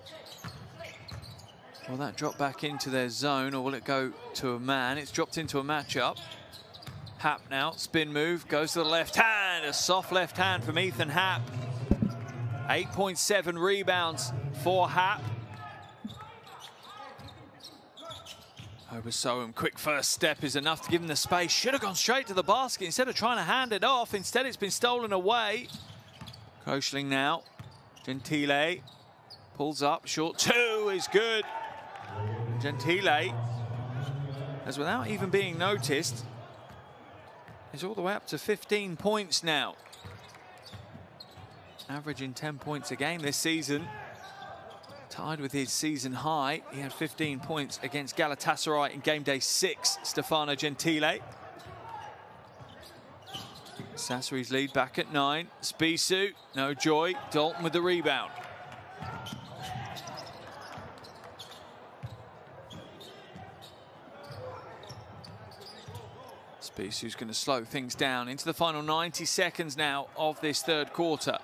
Will that drop back into their zone or will it go to a man? It's dropped into a matchup. Hap now, spin move, goes to the left hand. A soft left hand from Ethan Hap. 8.7 rebounds for Hap. Obersoen, quick first step is enough to give him the space. Should have gone straight to the basket instead of trying to hand it off. Instead, it's been stolen away. Koshling now. Gentile pulls up. Short 2 is good. Gentile, as without even being noticed, is all the way up to 15 points now. Averaging 10 points a game this season. Tied with his season high. He had 15 points against Galatasaray in game day 6, Stefano Gentile. Sassari's lead back at 9. Spisu, no joy. Dalton with the rebound. Spisu's going to slow things down into the final 90 seconds now of this third quarter.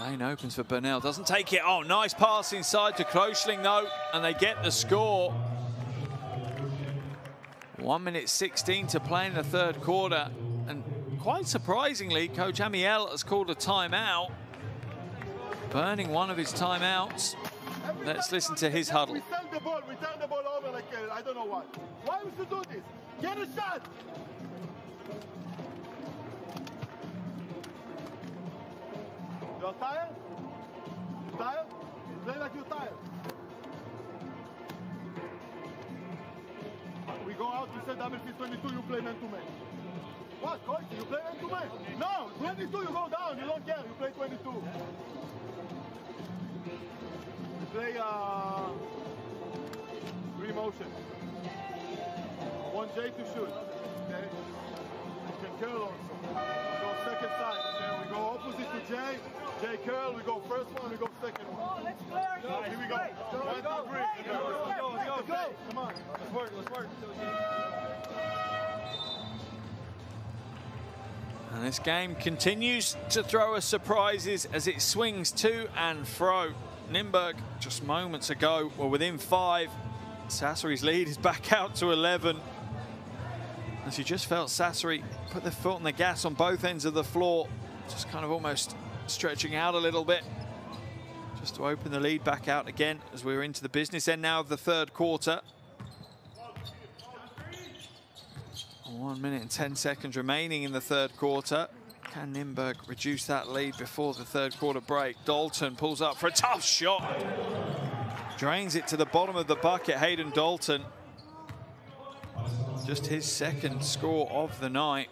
Lane opens for Burnell, doesn't take it. Oh, nice pass inside to Koshling though, and they get the score. 1 minute 16 to play in the third quarter, and quite surprisingly, Coach Amiel has called a timeout, burning one of his timeouts. Let's listen to his huddle. We turn the ball over like I don't know what. Why would you do this? Get a shot! You're tired? You tired? Play like you're tired. We go out, you say double fist 22, you play man to man. What, coach? You play man to man? No, 22, you go down, you don't care, you play 22. You play free motion. want Jay to shoot. Okay? You can curl also. We go second side. Okay? We go opposite to Jay. Jay curl. We go first one. We go second one. Oh, let's play. Here we go. 1, 2, 3. Let's go. Come on. Let's work, let's work. And this game continues to throw us surprises as it swings to and fro. Nymburk just moments ago were within 5. Sassari's lead is back out to 11. As you just felt Sassari put their foot on the gas on both ends of the floor, just kind of almost stretching out a little bit, just to open the lead back out again as we're into the business end now of the third quarter. 1 minute and 10 seconds remaining in the third quarter. Can Nymburk reduce that lead before the third quarter break? Dalton pulls up for a tough shot. Drains it to the bottom of the bucket, Hayden Dalton. Just his second score of the night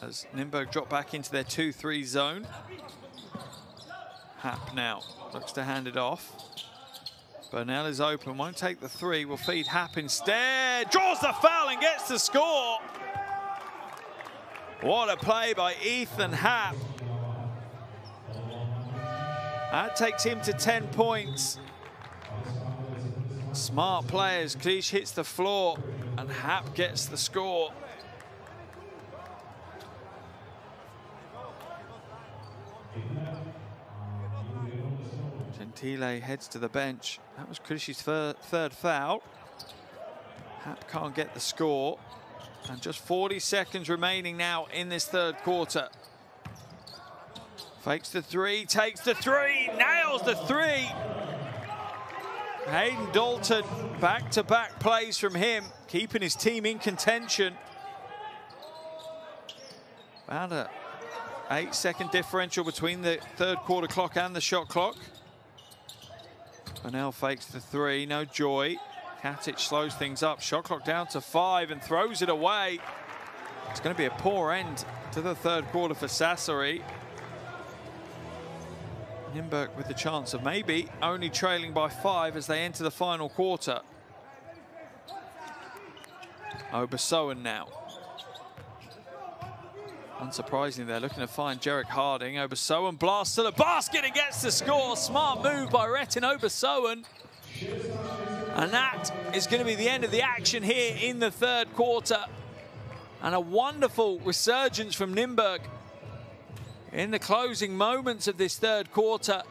as Nymburk drop back into their 2-3 zone. Hap now looks to hand it off. Burnell is open, won't take the 3, will feed Hap instead. Draws the foul and gets the score. What a play by Ethan Hap. That takes him to 10 points. Smart players, Cleach hits the floor and Hap gets the score. Gentile heads to the bench. That was Cleach's third foul. Hap can't get the score. And just 40 seconds remaining now in this third quarter. Fakes the 3, takes the 3, nails the 3. Hayden Dalton, back-to-back plays from him, keeping his team in contention. About a 8-second differential between the third quarter clock and the shot clock. Burnell fakes the 3, no joy. Katic slows things up, shot clock down to 5 and throws it away. It's going to be a poor end to the third quarter for Sassari. Nymburk with the chance of maybe only trailing by 5 as they enter the final quarter. Obersoen now. Unsurprisingly, they're looking to find Jarek Harding. Obersoen blasts to the basket and gets the score. Smart move by Retin Obersoen. And that is going to be the end of the action here in the third quarter. And a wonderful resurgence from Nymburk in the closing moments of this third quarter.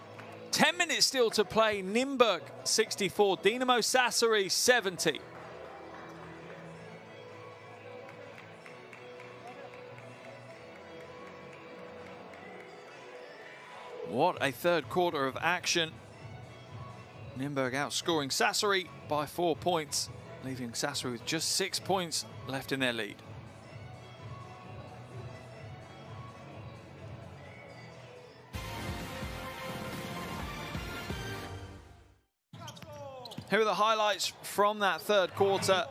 10 minutes still to play. Nymburk 64, Dinamo Sassari 70. What a third quarter of action. Nymburk outscoring Sassari by 4 points, leaving Sassari with just 6 points left in their lead. Here are the highlights from that third quarter.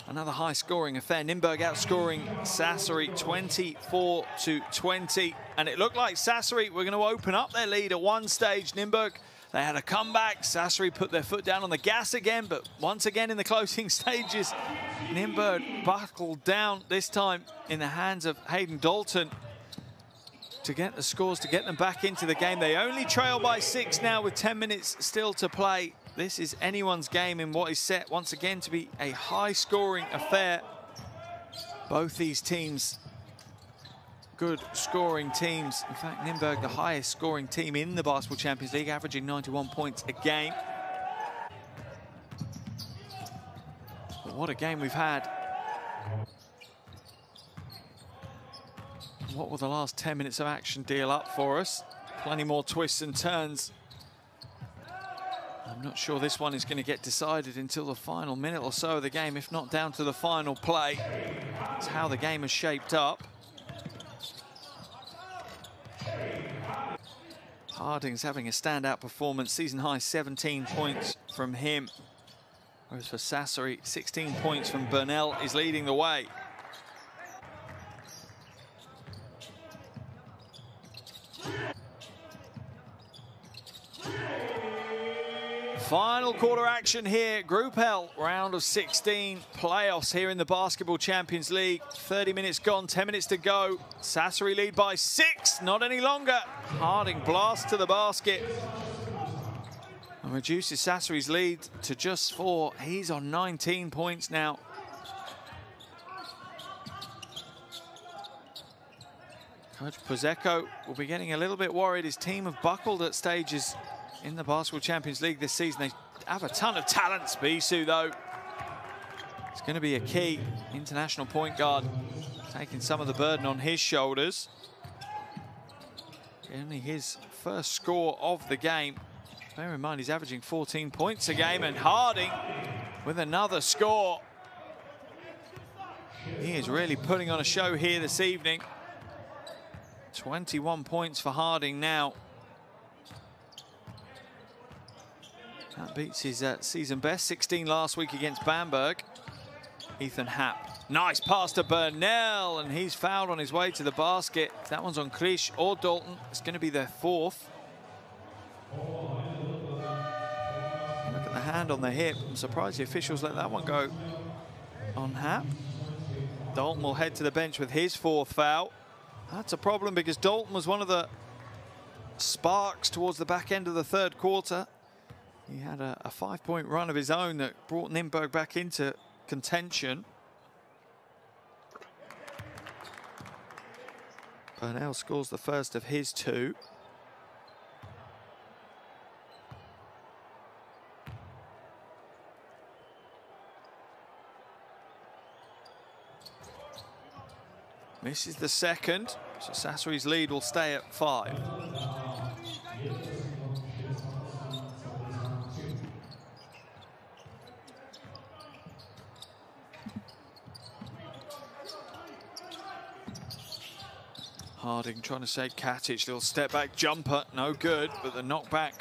Another high-scoring affair. Nymburk outscoring Sassari 24-20. And it looked like Sassari were going to open up their lead at one stage. Nymburk, they had a comeback. Sassari put their foot down on the gas again, but once again in the closing stages, Nymburk buckled down, this time in the hands of Hayden Dalton to get the scores, to get them back into the game. They only trail by 6 now with 10 minutes still to play. This is anyone's game in what is set once again to be a high-scoring affair. Both these teams, good scoring teams. In fact, Nymburk, the highest scoring team in the Basketball Champions League, averaging 91 points a game. But what a game we've had. What will the last 10 minutes of action deal up for us? Plenty more twists and turns. I'm not sure this one is going to get decided until the final minute or so of the game, if not down to the final play. That's how the game has shaped up. Harding's having a standout performance, season high 17 points from him. Whereas for Sassari, 16 points from Burnell is leading the way. Final quarter action here, Group L, round of 16 playoffs here in the Basketball Champions League. 30 minutes gone, 10 minutes to go. Sassari lead by 6, not any longer. Harding blast to the basket and reduces Sassari's lead to just 4. He's on 19 points now. Coach Pozecco will be getting a little bit worried. His team have buckled at stages in the Basketball Champions League this season. They have a ton of talent. Sbisu, though, it's going to be a key international point guard, taking some of the burden on his shoulders. Only his first score of the game. Bear in mind, he's averaging 14 points a game, and Harding with another score. He is really putting on a show here this evening. 21 points for Harding now. That beats his season best, 16 last week against Bamberg. Ethan Happ. Nice pass to Burnell, and he's fouled on his way to the basket. If that one's on Krish or Dalton, it's going to be their 4th. Look at the hand on the hip. I'm surprised the officials let that one go on Happ. Dalton will head to the bench with his 4th foul. That's a problem because Dalton was one of the sparks towards the back end of the 3rd quarter. He had a 5-point run of his own that brought Nymburk back into contention. Burnell scores the first of his 2. Misses the second, so Sassari's lead will stay at 5. Harding trying to save Katic, little step back jumper, no good, but the knockback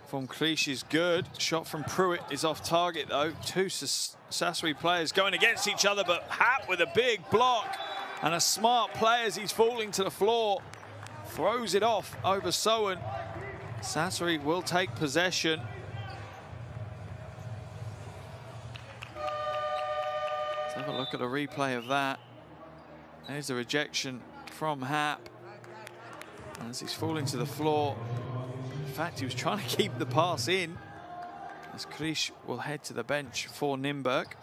from Krish is good. Shot from Pruitt is off target though. 2 Sassari players going against each other, but Happ with a big block. And a smart play as he's falling to the floor. Throws it off over Sohan. Sassari will take possession. Let's have a look at a replay of that. There's a rejection from Happ as he's falling to the floor. In fact, he was trying to keep the pass in, as Krish will head to the bench for Nymburk.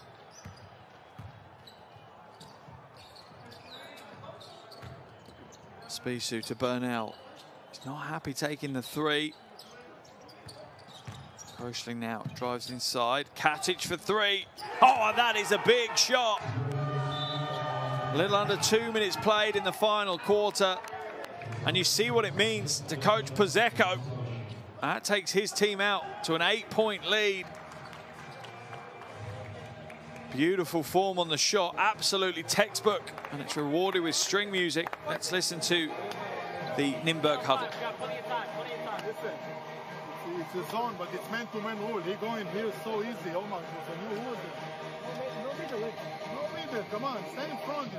Sbisu to Burnell. He's not happy taking the 3. Kroschling now drives inside. Katic for 3. Oh, that is a big shot. A little under 2 minutes played in the final quarter. And you see what it means to Coach Pozecco. That takes his team out to an 8-point lead. Beautiful form on the shot, absolutely textbook, and it's rewarded with string music. Let's listen to the Nymburk huddle. Listen, it's a zone, but it's man-to-man rule. He going here so easy. Oh my God, who was it? No middle, come on, stay in front.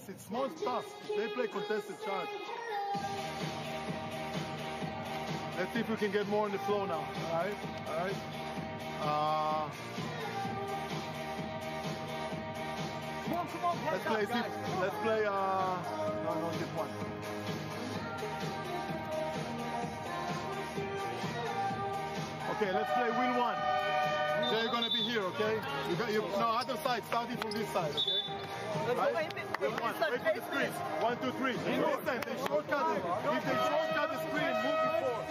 It's small stuff. They play contested shot. Let's see if we can get more in the flow now. All right. Come on, let's play, no, just one. Okay, let's play wheel 1. They're gonna be here, okay? No, other side, starting from this side, okay? Right? Wheel 1, wait for the screen. 1, 2, 3. Listen, they shortcut it. If they shortcut the screen, move before.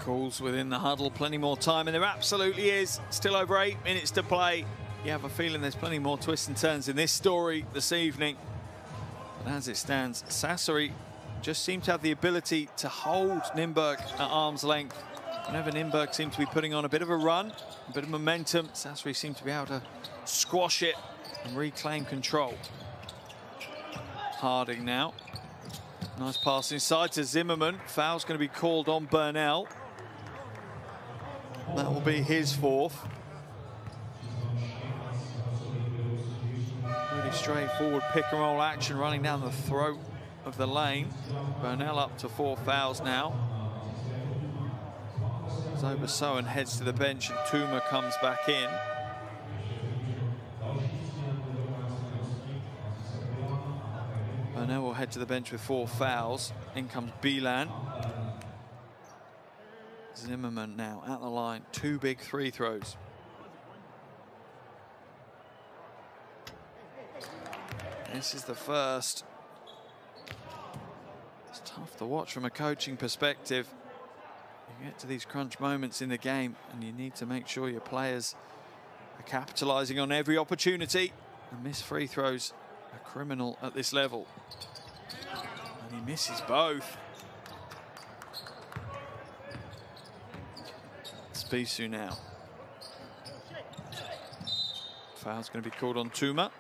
Calls within the huddle, plenty more time, and there absolutely is. Still over 8 minutes to play. You have a feeling there's plenty more twists and turns in this story this evening. But as it stands, Sassari just seem to have the ability to hold Nymburk at arm's length. Whenever Nymburk seems to be putting on a bit of a run, a bit of momentum, Sassari seem to be able to squash it and reclaim control. Harding now. Nice pass inside to Zimmerman. Foul's going to be called on Burnell. That will be his 4th. Really straightforward pick and roll action running down the throat of the lane. Bernal up to 4 fouls now. Sobersoen heads to the bench and Tuma comes back in. Bernal will head to the bench with 4 fouls. In comes Bilan. Zimmerman now at the line. 2 big free throws. This is the first. It's tough to watch from a coaching perspective. You get to these crunch moments in the game and you need to make sure your players are capitalizing on every opportunity. And missed free throws are criminal at this level. And he misses both. Spisu now. Foul's going to be called on Tuma.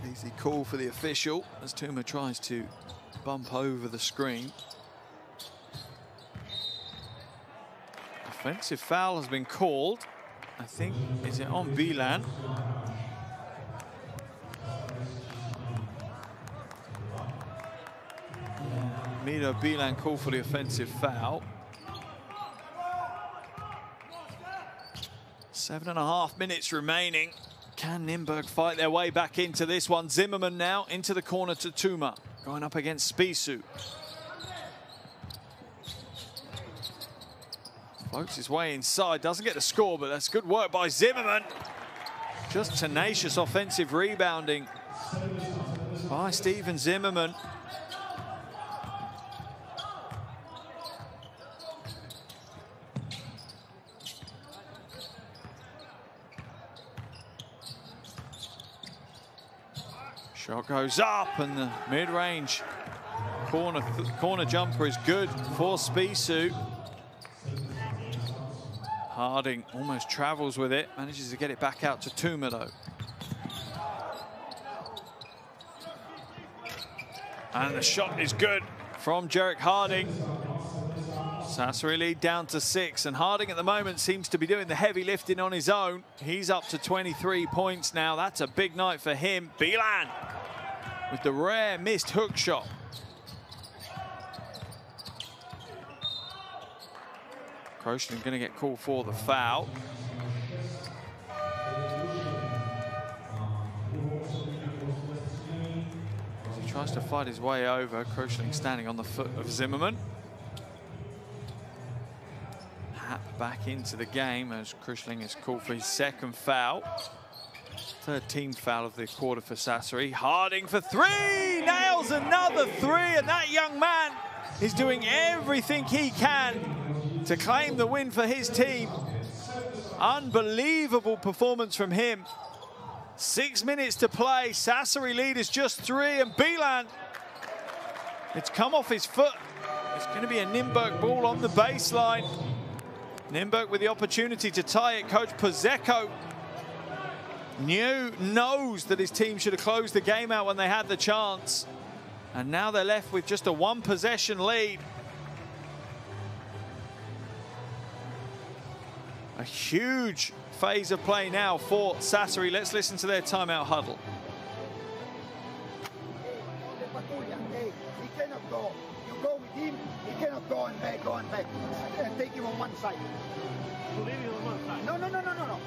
Easy call for the official as Tuma tries to bump over the screen. Offensive foul has been called. I think, is it on Bilan? Miro Bilan called for the offensive foul. 7.5 minutes remaining. Can Nymburk fight their way back into this one? Zimmerman now into the corner to Tuma, going up against Spisu. Floats his way inside, doesn't get the score, but that's good work by Zimmerman. Just tenacious offensive rebounding by Steven Zimmerman. Shot goes up and the mid-range corner jumper is good for Spisu. Harding almost travels with it, manages to get it back out to Tuma though. And the shot is good from Jarek Harding. Sassari lead down to 6, and Harding at the moment seems to be doing the heavy lifting on his own. He's up to 23 points now. That's a big night for him. Bilan with the rare missed hook shot. Kroshlin going to get called for the foul. As he tries to fight his way over, Kroshlin standing on the foot of Zimmerman. Hap back into the game as Kroshlin is called for his 2nd foul. 3rd team foul of the quarter for Sassari. Harding for 3, nails another 3, and that young man is doing everything he can to claim the win for his team. Unbelievable performance from him. 6 minutes to play, Sassari lead is just 3, and Bilan, it's come off his foot. It's going to be a Nymburk ball on the baseline. Nymburk with the opportunity to tie it. Coach Pozecco knows that his team should have closed the game out when they had the chance. And now they're left with just a 1-possession lead. A huge phase of play now for Sassari. Let's listen to their timeout huddle. He cannot go. You go with him, he cannot go and back, and take him on one side. You leave him on one side. No.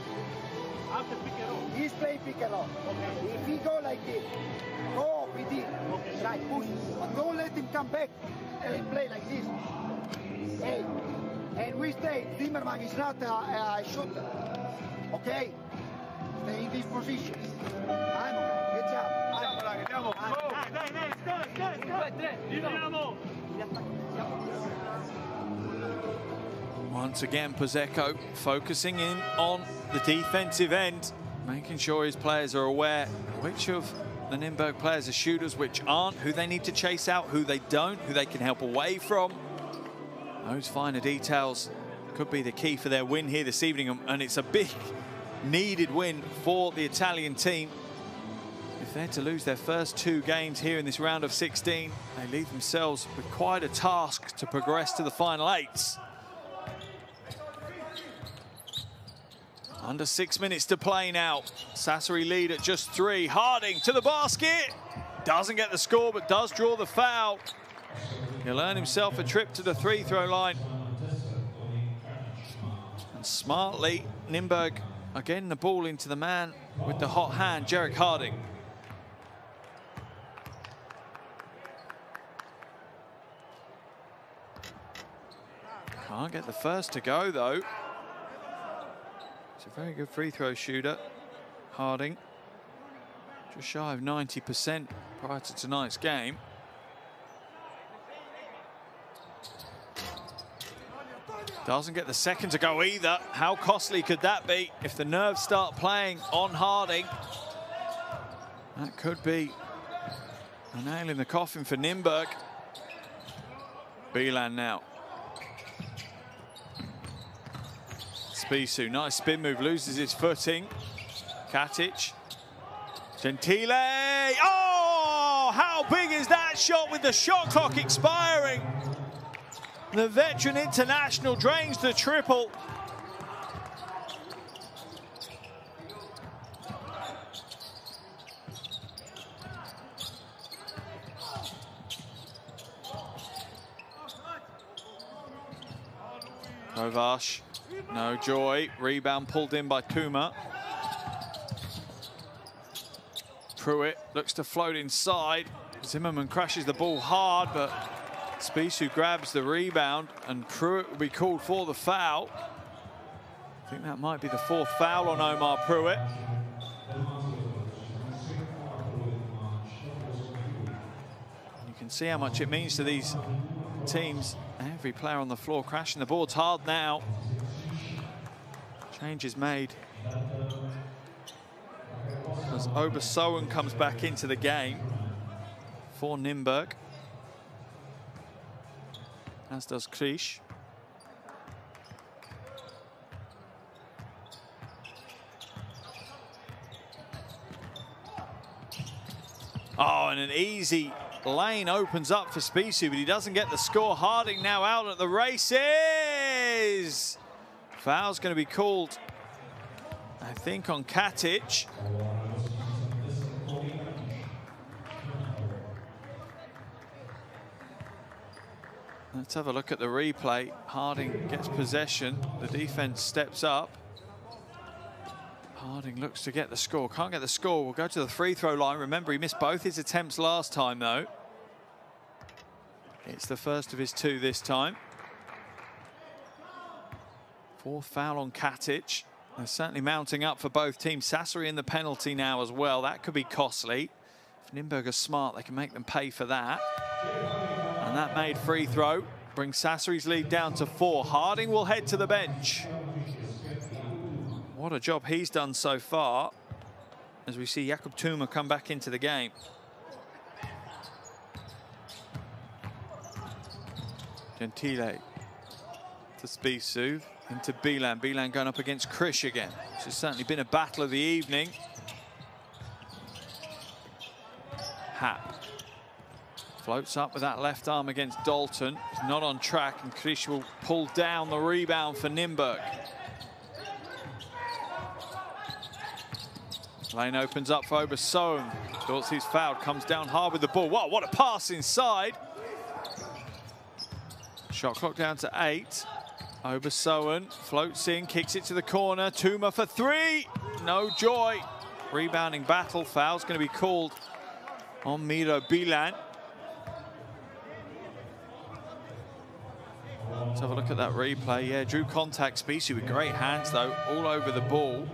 After pick and roll. He's playing pick and roll. Okay. If he go like this, go with him. Okay. Right, push. But don't let him come back and play like this. Hey, and we stay. Zimmerman is not a shooter. Okay? Stay in this position. I'm okay. Good job. Once again, Pozecco focusing in on the defensive end, making sure his players are aware which of the Nymburk players are shooters, which aren't, who they need to chase out, who they don't, who they can help away from. Those finer details could be the key for their win here this evening, and it's a big needed win for the Italian team. If they're to lose their first 2 games here in this round of 16, they leave themselves with quite a task to progress to the final 8s. Under 6 minutes to play now. Sassari lead at just 3. Harding to the basket. Doesn't get the score, but does draw the foul. He'll earn himself a trip to the free-throw line. And smartly, Nymburk are getting the ball into the man with the hot hand, Jarek Harding. Can't get the first to go, though. He's a very good free throw shooter, Harding. Just shy of 90% prior to tonight's game. Doesn't get the second to go either. How costly could that be if the nerves start playing on Harding? That could be a nail in the coffin for Nymburk. Bilan now. Spissu, nice spin move, loses his footing. Katic. Gentile. Oh, how big is that shot with the shot clock expiring? The veteran international drains the triple. Kovac, no joy. Rebound pulled in by Kuma. Pruitt looks to float inside. Zimmerman crashes the ball hard, but Spissu grabs the rebound, and Pruitt will be called for the foul. I think that might be the 4th foul on Omar Pruitt. You can see how much it means to these teams. Every player on the floor crashing the boards hard now. Change is made as Obersoen comes back into the game for Nymburk, as does Krish. Oh, and an easy lane opens up for Spissu, but he doesn't get the score. Harding now out at the races. Foul's going to be called, I think, on Katic. Let's have a look at the replay. Harding gets possession. The defense steps up. Harding looks to get the score. Can't get the score. We'll go to the free throw line. Remember, he missed both his attempts last time, though. It's the first of his 2 this time. 4th foul on Katic. They're certainly mounting up for both teams. Sassari in the penalty now as well. That could be costly. If Nymburk are smart, they can make them pay for that. And that made free throw. Brings Sassari's lead down to 4. Harding will head to the bench. What a job he's done so far, as we see Jakob Tuma come back into the game. Gentile to Spissu, into Bilan. Bilan going up against Krish again. This has certainly been a battle of the evening. Hap floats up with that left arm against Dalton. He's not on track, and Krish will pull down the rebound for Nymburk. Lane opens up for Obersoen. Thoughts he's fouled, comes down hard with the ball. Wow, what a pass inside. Shot clock down to 8. Obersoen floats in, kicks it to the corner. Tuma for 3. No joy. Rebounding battle. Foul's going to be called on Miro Bilan. Let's have a look at that replay. Yeah, drew contact. Spissu with great hands, though, all over the ball.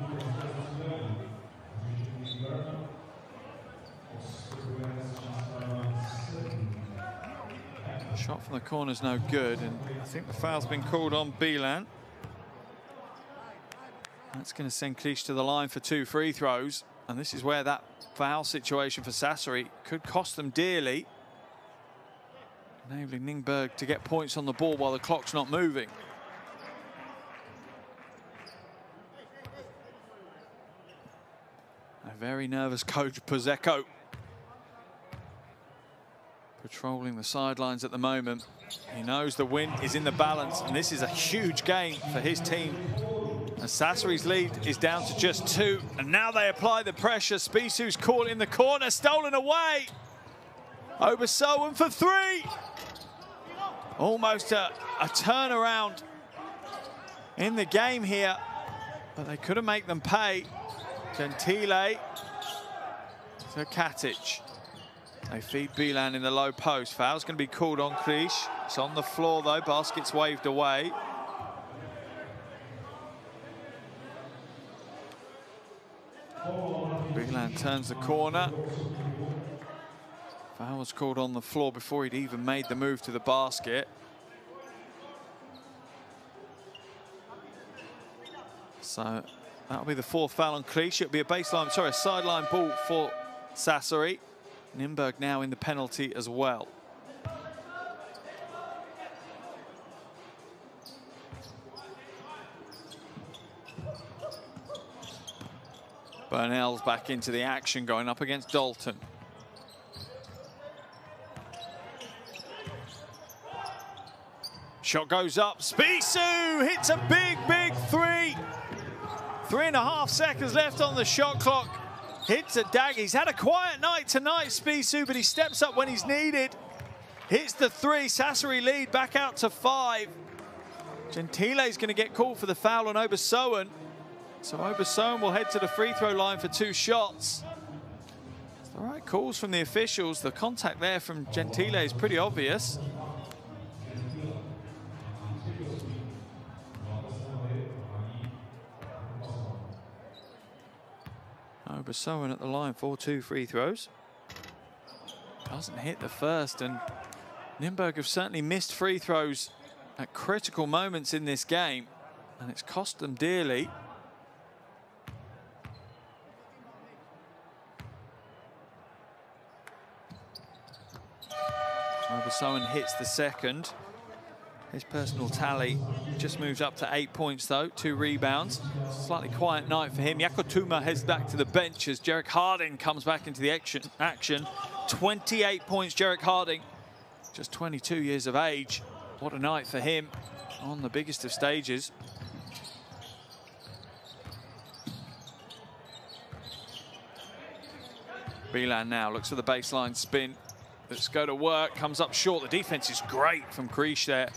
Shot from the corner's no good, and I think the foul's been called on Bilan. That's going to send Krish to the line for 2 free throws, and this is where that foul situation for Sassari could cost them dearly, enabling Nymburk to get points on the ball while the clock's not moving. A very nervous coach, Pozecco, patrolling the sidelines at the moment. He knows the win is in the balance, and this is a huge game for his team And Sassari's lead is down to just 2. And now they apply the pressure. Spissu's caught in the corner, stolen away. Obersoen for 3. Almost a turnaround in the game here, but they couldn't make them pay. Gentile to Katic. They feed Bilan in the low post. Foul's going to be called on Krish. It's on the floor though, basket's waved away. Bilan turns the corner. Foul was called on the floor before he'd even made the move to the basket. So that'll be the 4th foul on Krish. It'll be a sideline ball for Sassari. Nymburk now in the penalty as well. Burnell's back into the action, going up against Dalton. Shot goes up. Spissu hits a big, big 3. 3.5 seconds left on the shot clock. Hits a dagger. He's had a quiet night tonight, Spissu, but he steps up when he's needed. Hits the 3. Sassari lead back out to 5. Gentile's going to get called for the foul on Obersoen. So Obersoen will head to the free throw line for 2 shots. It's the right calls from the officials. The contact there from Gentile is pretty obvious. Obersoen at the line for 2 free throws. Doesn't hit the first, and Nymburk have certainly missed free throws at critical moments in this game, and it's cost them dearly. Obersoen hits the second. His personal tally just moves up to 8 points, though, 2 rebounds. Slightly quiet night for him. Yakotuma heads back to the bench as Jarek Harding comes back into the action. 28 points, Jarek Harding, just 22 years of age. What a night for him on the biggest of stages. Bilan now looks for the baseline spin. Let's go to work, comes up short. The defense is great from Krish there.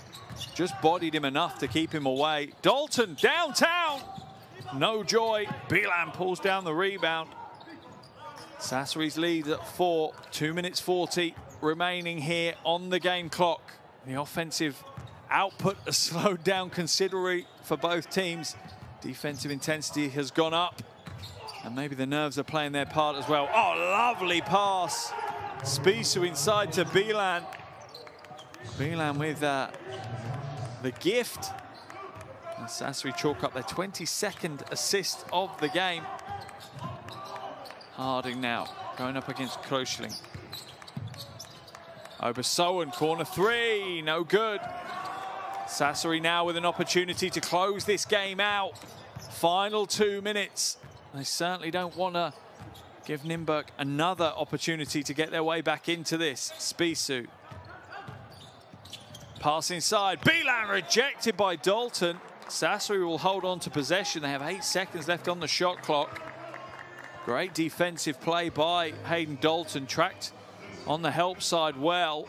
Just bodied him enough to keep him away. Dalton downtown. No joy. Bilan pulls down the rebound. Sassari's lead at 4. 2 minutes 40 remaining here on the game clock. The offensive output has slowed down considerably for both teams. Defensive intensity has gone up. And maybe the nerves are playing their part as well. Oh, lovely pass. Spissu inside to Bilan. Bilan with the gift. And Sassari chalk up their 22nd assist of the game. Harding now going up against Kroschling. Obersoen, corner 3, no good. Sassari now with an opportunity to close this game out. Final 2 minutes. They certainly don't want to give Nymburk another opportunity to get their way back into this. Spissu. Pass inside. Bilan rejected by Dalton. Sassari will hold on to possession. They have 8 seconds left on the shot clock. Great defensive play by Hayden Dalton. Tracked on the help side well.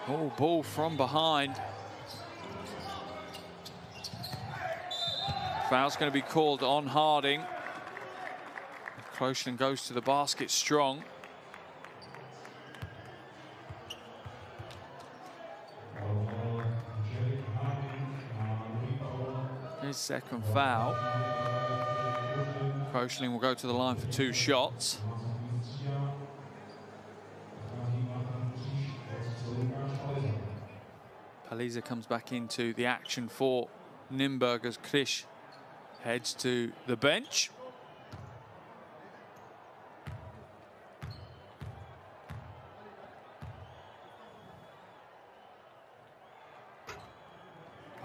Oh, ball from behind. Foul's going to be called on Harding. Kroschling goes to the basket strong. His second foul. Kroschling will go to the line for 2 shots. Paliza comes back into the action for Nymburk as Krish heads to the bench.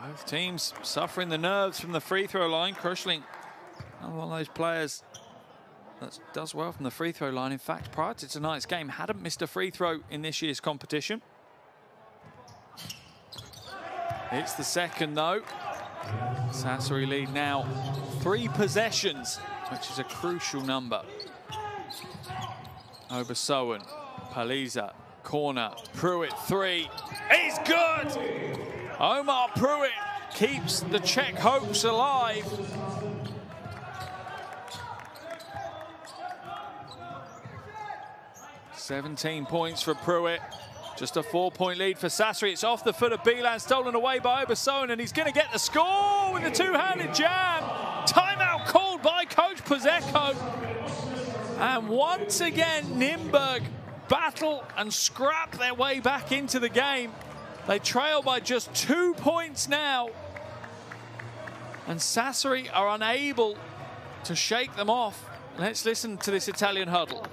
Both teams suffering the nerves from the free throw line. Kroschling, another one of those players that does well from the free throw line. In fact, prior to tonight's game, hadn't missed a free throw in this year's competition. It's the second, though. Sassari lead now 3 possessions, which is a crucial number. Obersoen, Paliza, corner, Pruitt 3. He's good! Omar Pruitt keeps the Czech hopes alive. "17 points for Pruitt. Just a 4-point lead for Sassari. It's off the foot of Bilan, stolen away by Obersoen, and he's going to get the score with the two-handed jam. Timeout called by Coach Pozeko. And once again, Nymburk battle and scrap their way back into the game. They trail by just 2 points now. And Sassari are unable to shake them off. Let's listen to this Italian huddle.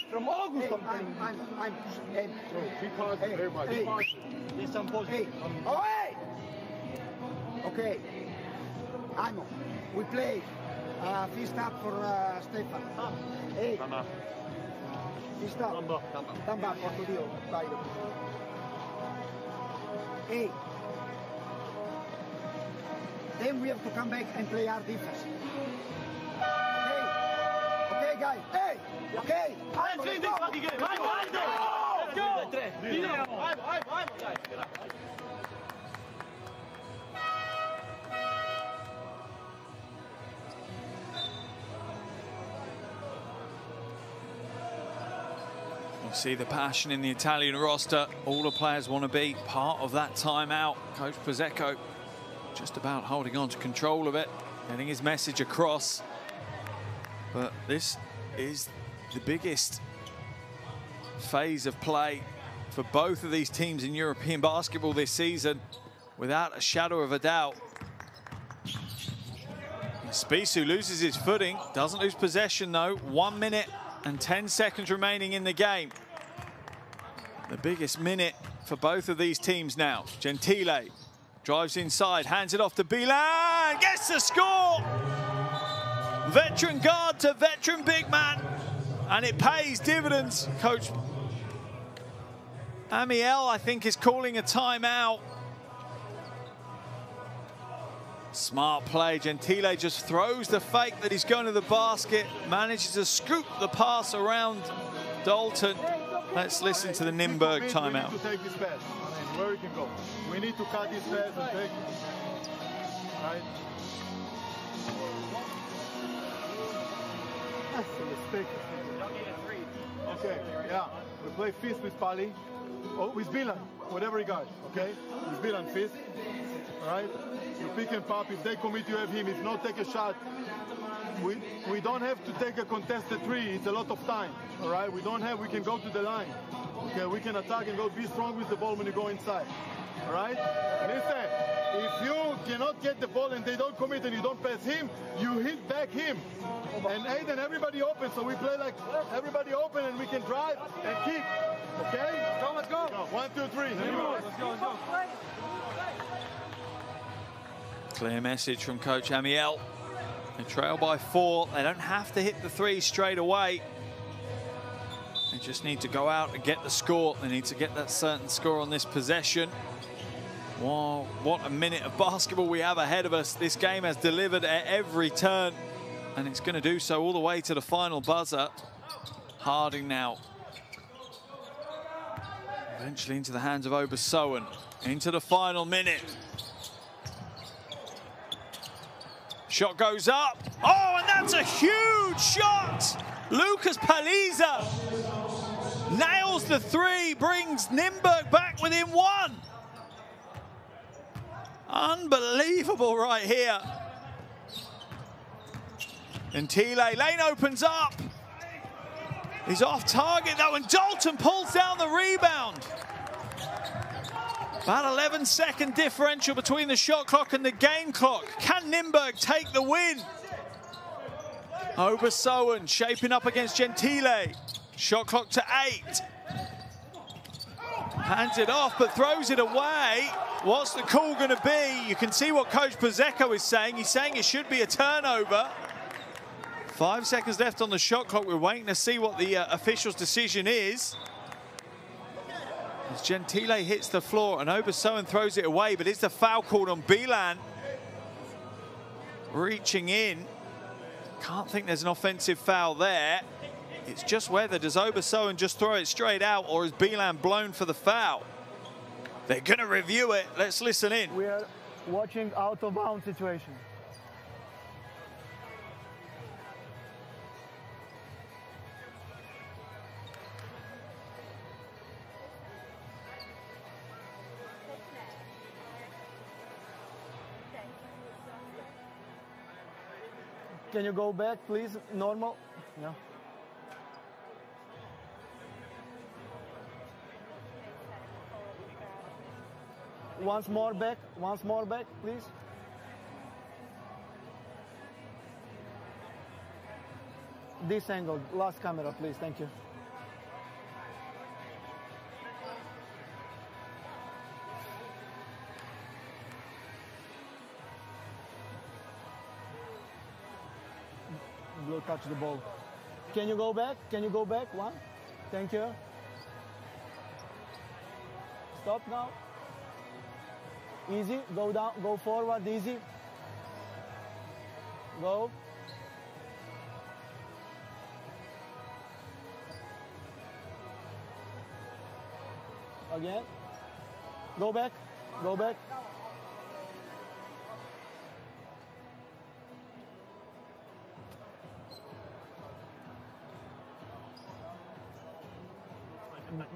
From August, okay, Imo, we play fist up for Stefan. Hey, fist up. Tamba, porto Dio, hey. Then we have to come back and play our defense. Okay, guys. Hey, okay. You see the passion in the Italian roster. All the players want to be part of that timeout. Coach Pozeko just about holding on to control of it, getting his message across. But this is the biggest phase of play for both of these teams in European basketball this season, without a shadow of a doubt. Spisu loses his footing, doesn't lose possession though. 1 minute and 10 seconds remaining in the game. The biggest minute for both of these teams now. Gentile drives inside, hands it off to Bilan, gets the score! Veteran guard to veteran big man, and it pays dividends. Coach Amiel, I think, is calling a timeout. Smart play. Gentile just throws the fake that he's going to the basket, manages to scoop the pass around Dalton. Let's listen to the Nymburk timeout. We need to take this pass. I mean, where we can go. We need to cut this pass and take. Right? That's a mistake. Okay, yeah. We play fist with Pali. Oh, with Bilan, whatever he got, okay? With Bilan fist. Alright? You pick and pop. If they commit, you have him. If not, take a shot. We don't have to take a contested 3. It's a lot of time. Alright? We can go to the line. Okay, we can attack and go. Be strong with the ball when you go inside. Alright? Listen, if you cannot get the ball and they don't commit and you don't pass him, you hit back him. And Aiden, everybody open, so we play like everybody open and we can drive and kick. Okay? So let's go. 1, 2, 3. Let's go. Clear message from Coach Amiel. They trail by 4. They don't have to hit the 3 straight away. They just need to go out and get the score. They need to get that certain score on this possession. Wow, what a minute of basketball we have ahead of us. This game has delivered at every turn, and it's going to do so all the way to the final buzzer. Harding now. Eventually into the hands of Obersoen. Into the final minute. Shot goes up. Oh, and that's a huge shot. Lucas Paliza nails the 3, brings Nymburk back within 1. Unbelievable right here. Gentile, lane opens up. He's off target though, and Dalton pulls down the rebound. About 11-second differential between the shot clock and the game clock. Can Nymburk take the win? Obersoen shaping up against Gentile. Shot clock to 8. Hands it off, but throws it away. What's the call going to be? You can see what Coach Pozeko is saying. He's saying it should be a turnover. 5 seconds left on the shot clock. We're waiting to see what the official's decision is. As Gentile hits the floor and Obersohn throws it away, but it's the foul called on Bilan. Reaching in. Can't think there's an offensive foul there. It's just whether does Obersohn just throw it straight out or is Bilan blown for the foul? They're going to review it. Let's listen in. We are watching out of bounds situation. Can you go back, please? Normal? Yeah. Once more back, please. This angle, last camera, please, thank you. Blue touch the ball. Can you go back? Can you go back? One. Thank you. Stop now. Easy. Go down. Go forward. Easy. Go. Again. Go back. Go back.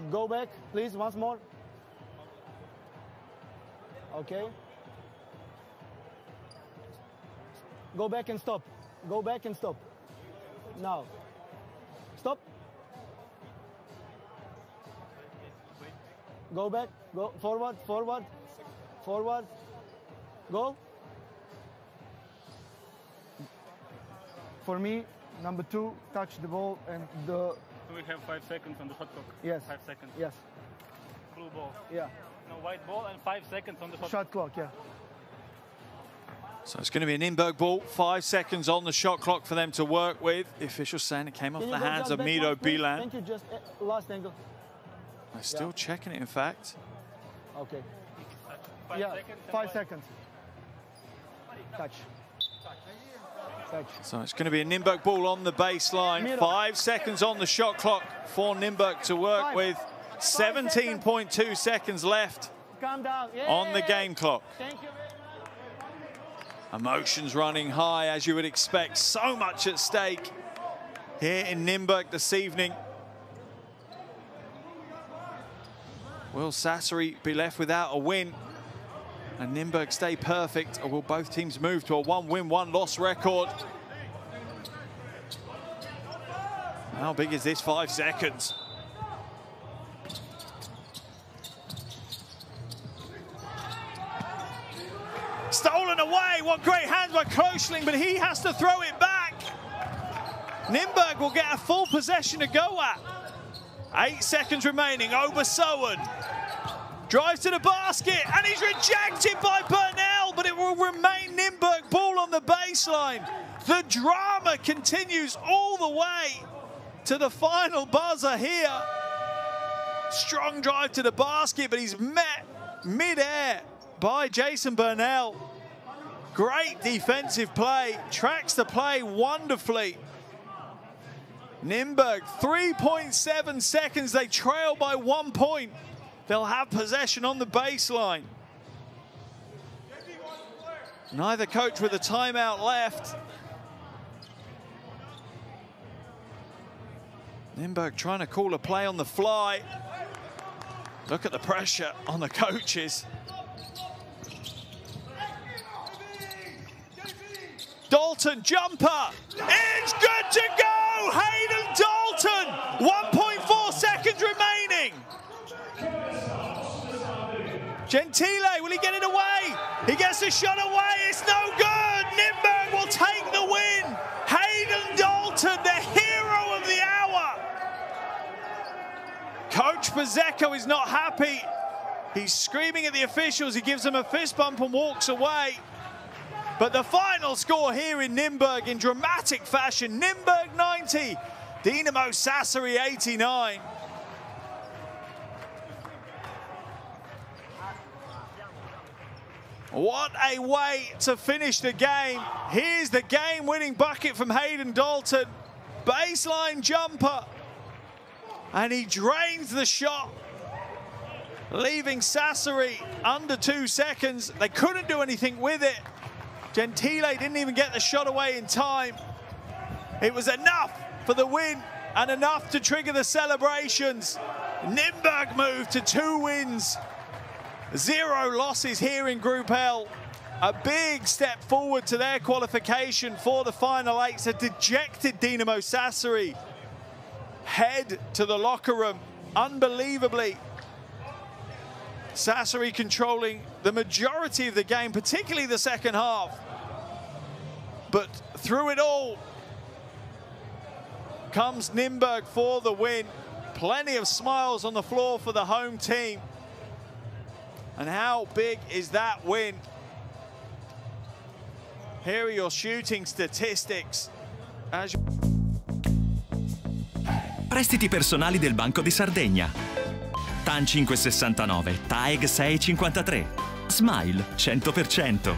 Go back, please, once more. Okay. Go back and stop. Go back and stop. Now. Stop. Go back. Go forward, forward, forward. Go. For me, number 2, touch the ball and the... Do we have 5 seconds on the shot clock? Yes. 5 seconds. Yes. Blue ball. Yeah. No, white ball and 5 seconds on the shot clock. Yeah. So it's going to be an Nymburk ball. 5 seconds on the shot clock for them to work with. The official saying it came off the hands of Mido Bilan. Thank you. Just last angle. They're still checking it, in fact. Okay. 5 seconds. 5 seconds. Touch. So it's going to be a Nymburk ball on the baseline. 5 seconds on the shot clock for Nymburk to work with. 17.2 seconds left on the game clock. Thank you. Emotions running high, as you would expect. So much at stake here in Nymburk this evening. Will Sassari be left without a win and Nymburk stay perfect, or will both teams move to a 1-win, 1-loss record? How big is this 5 seconds? Stolen away. What great hands by Kloschling, but he has to throw it back. Nymburk will get a full possession to go at. 8 seconds remaining. Obersohn drives to the basket, and he's rejected by Bernal, but it will remain Nymburk ball on the baseline. The drama continues all the way to the final buzzer here. Strong drive to the basket, but he's met mid-air by Jason Bernal. Great defensive play, tracks the play wonderfully. Nymburk, 3.7 seconds, they trail by 1 point. They'll have possession on the baseline. Neither coach with a timeout left. Nymburk trying to call a play on the fly. Look at the pressure on the coaches. Dalton, jumper. It's good to go. Hayden Dalton. 1.4 seconds remaining. Gentile, will he get it away? He gets the shot away. It's no good. Nymburk will take the win. Hayden Dalton, the hero of the hour. Coach Pazecco is not happy. He's screaming at the officials. He gives them a fist bump and walks away. But the final score here in Nymburk in dramatic fashion, Nymburk 90, Dinamo Sassari 89. What a way to finish the game. Here's the game-winning bucket from Hayden Dalton. Baseline jumper. And he drains the shot, leaving Sassari under 2 seconds. They couldn't do anything with it. Gentile didn't even get the shot away in time. It was enough for the win and enough to trigger the celebrations. Nymburk moved to 2 wins, 0 losses here in Group L. A big step forward to their qualification for the Final 8. A dejected Dinamo Sassari head to the locker room. Unbelievably, Sassari controlling the majority of the game, particularly the second half. But through it all comes Nymburk for the win. Plenty of smiles on the floor for the home team. And how big is that win? Here are your shooting statistics. Prestiti personali del Banco di Sardegna. TAN 569, TAEG 653. Smile 100%.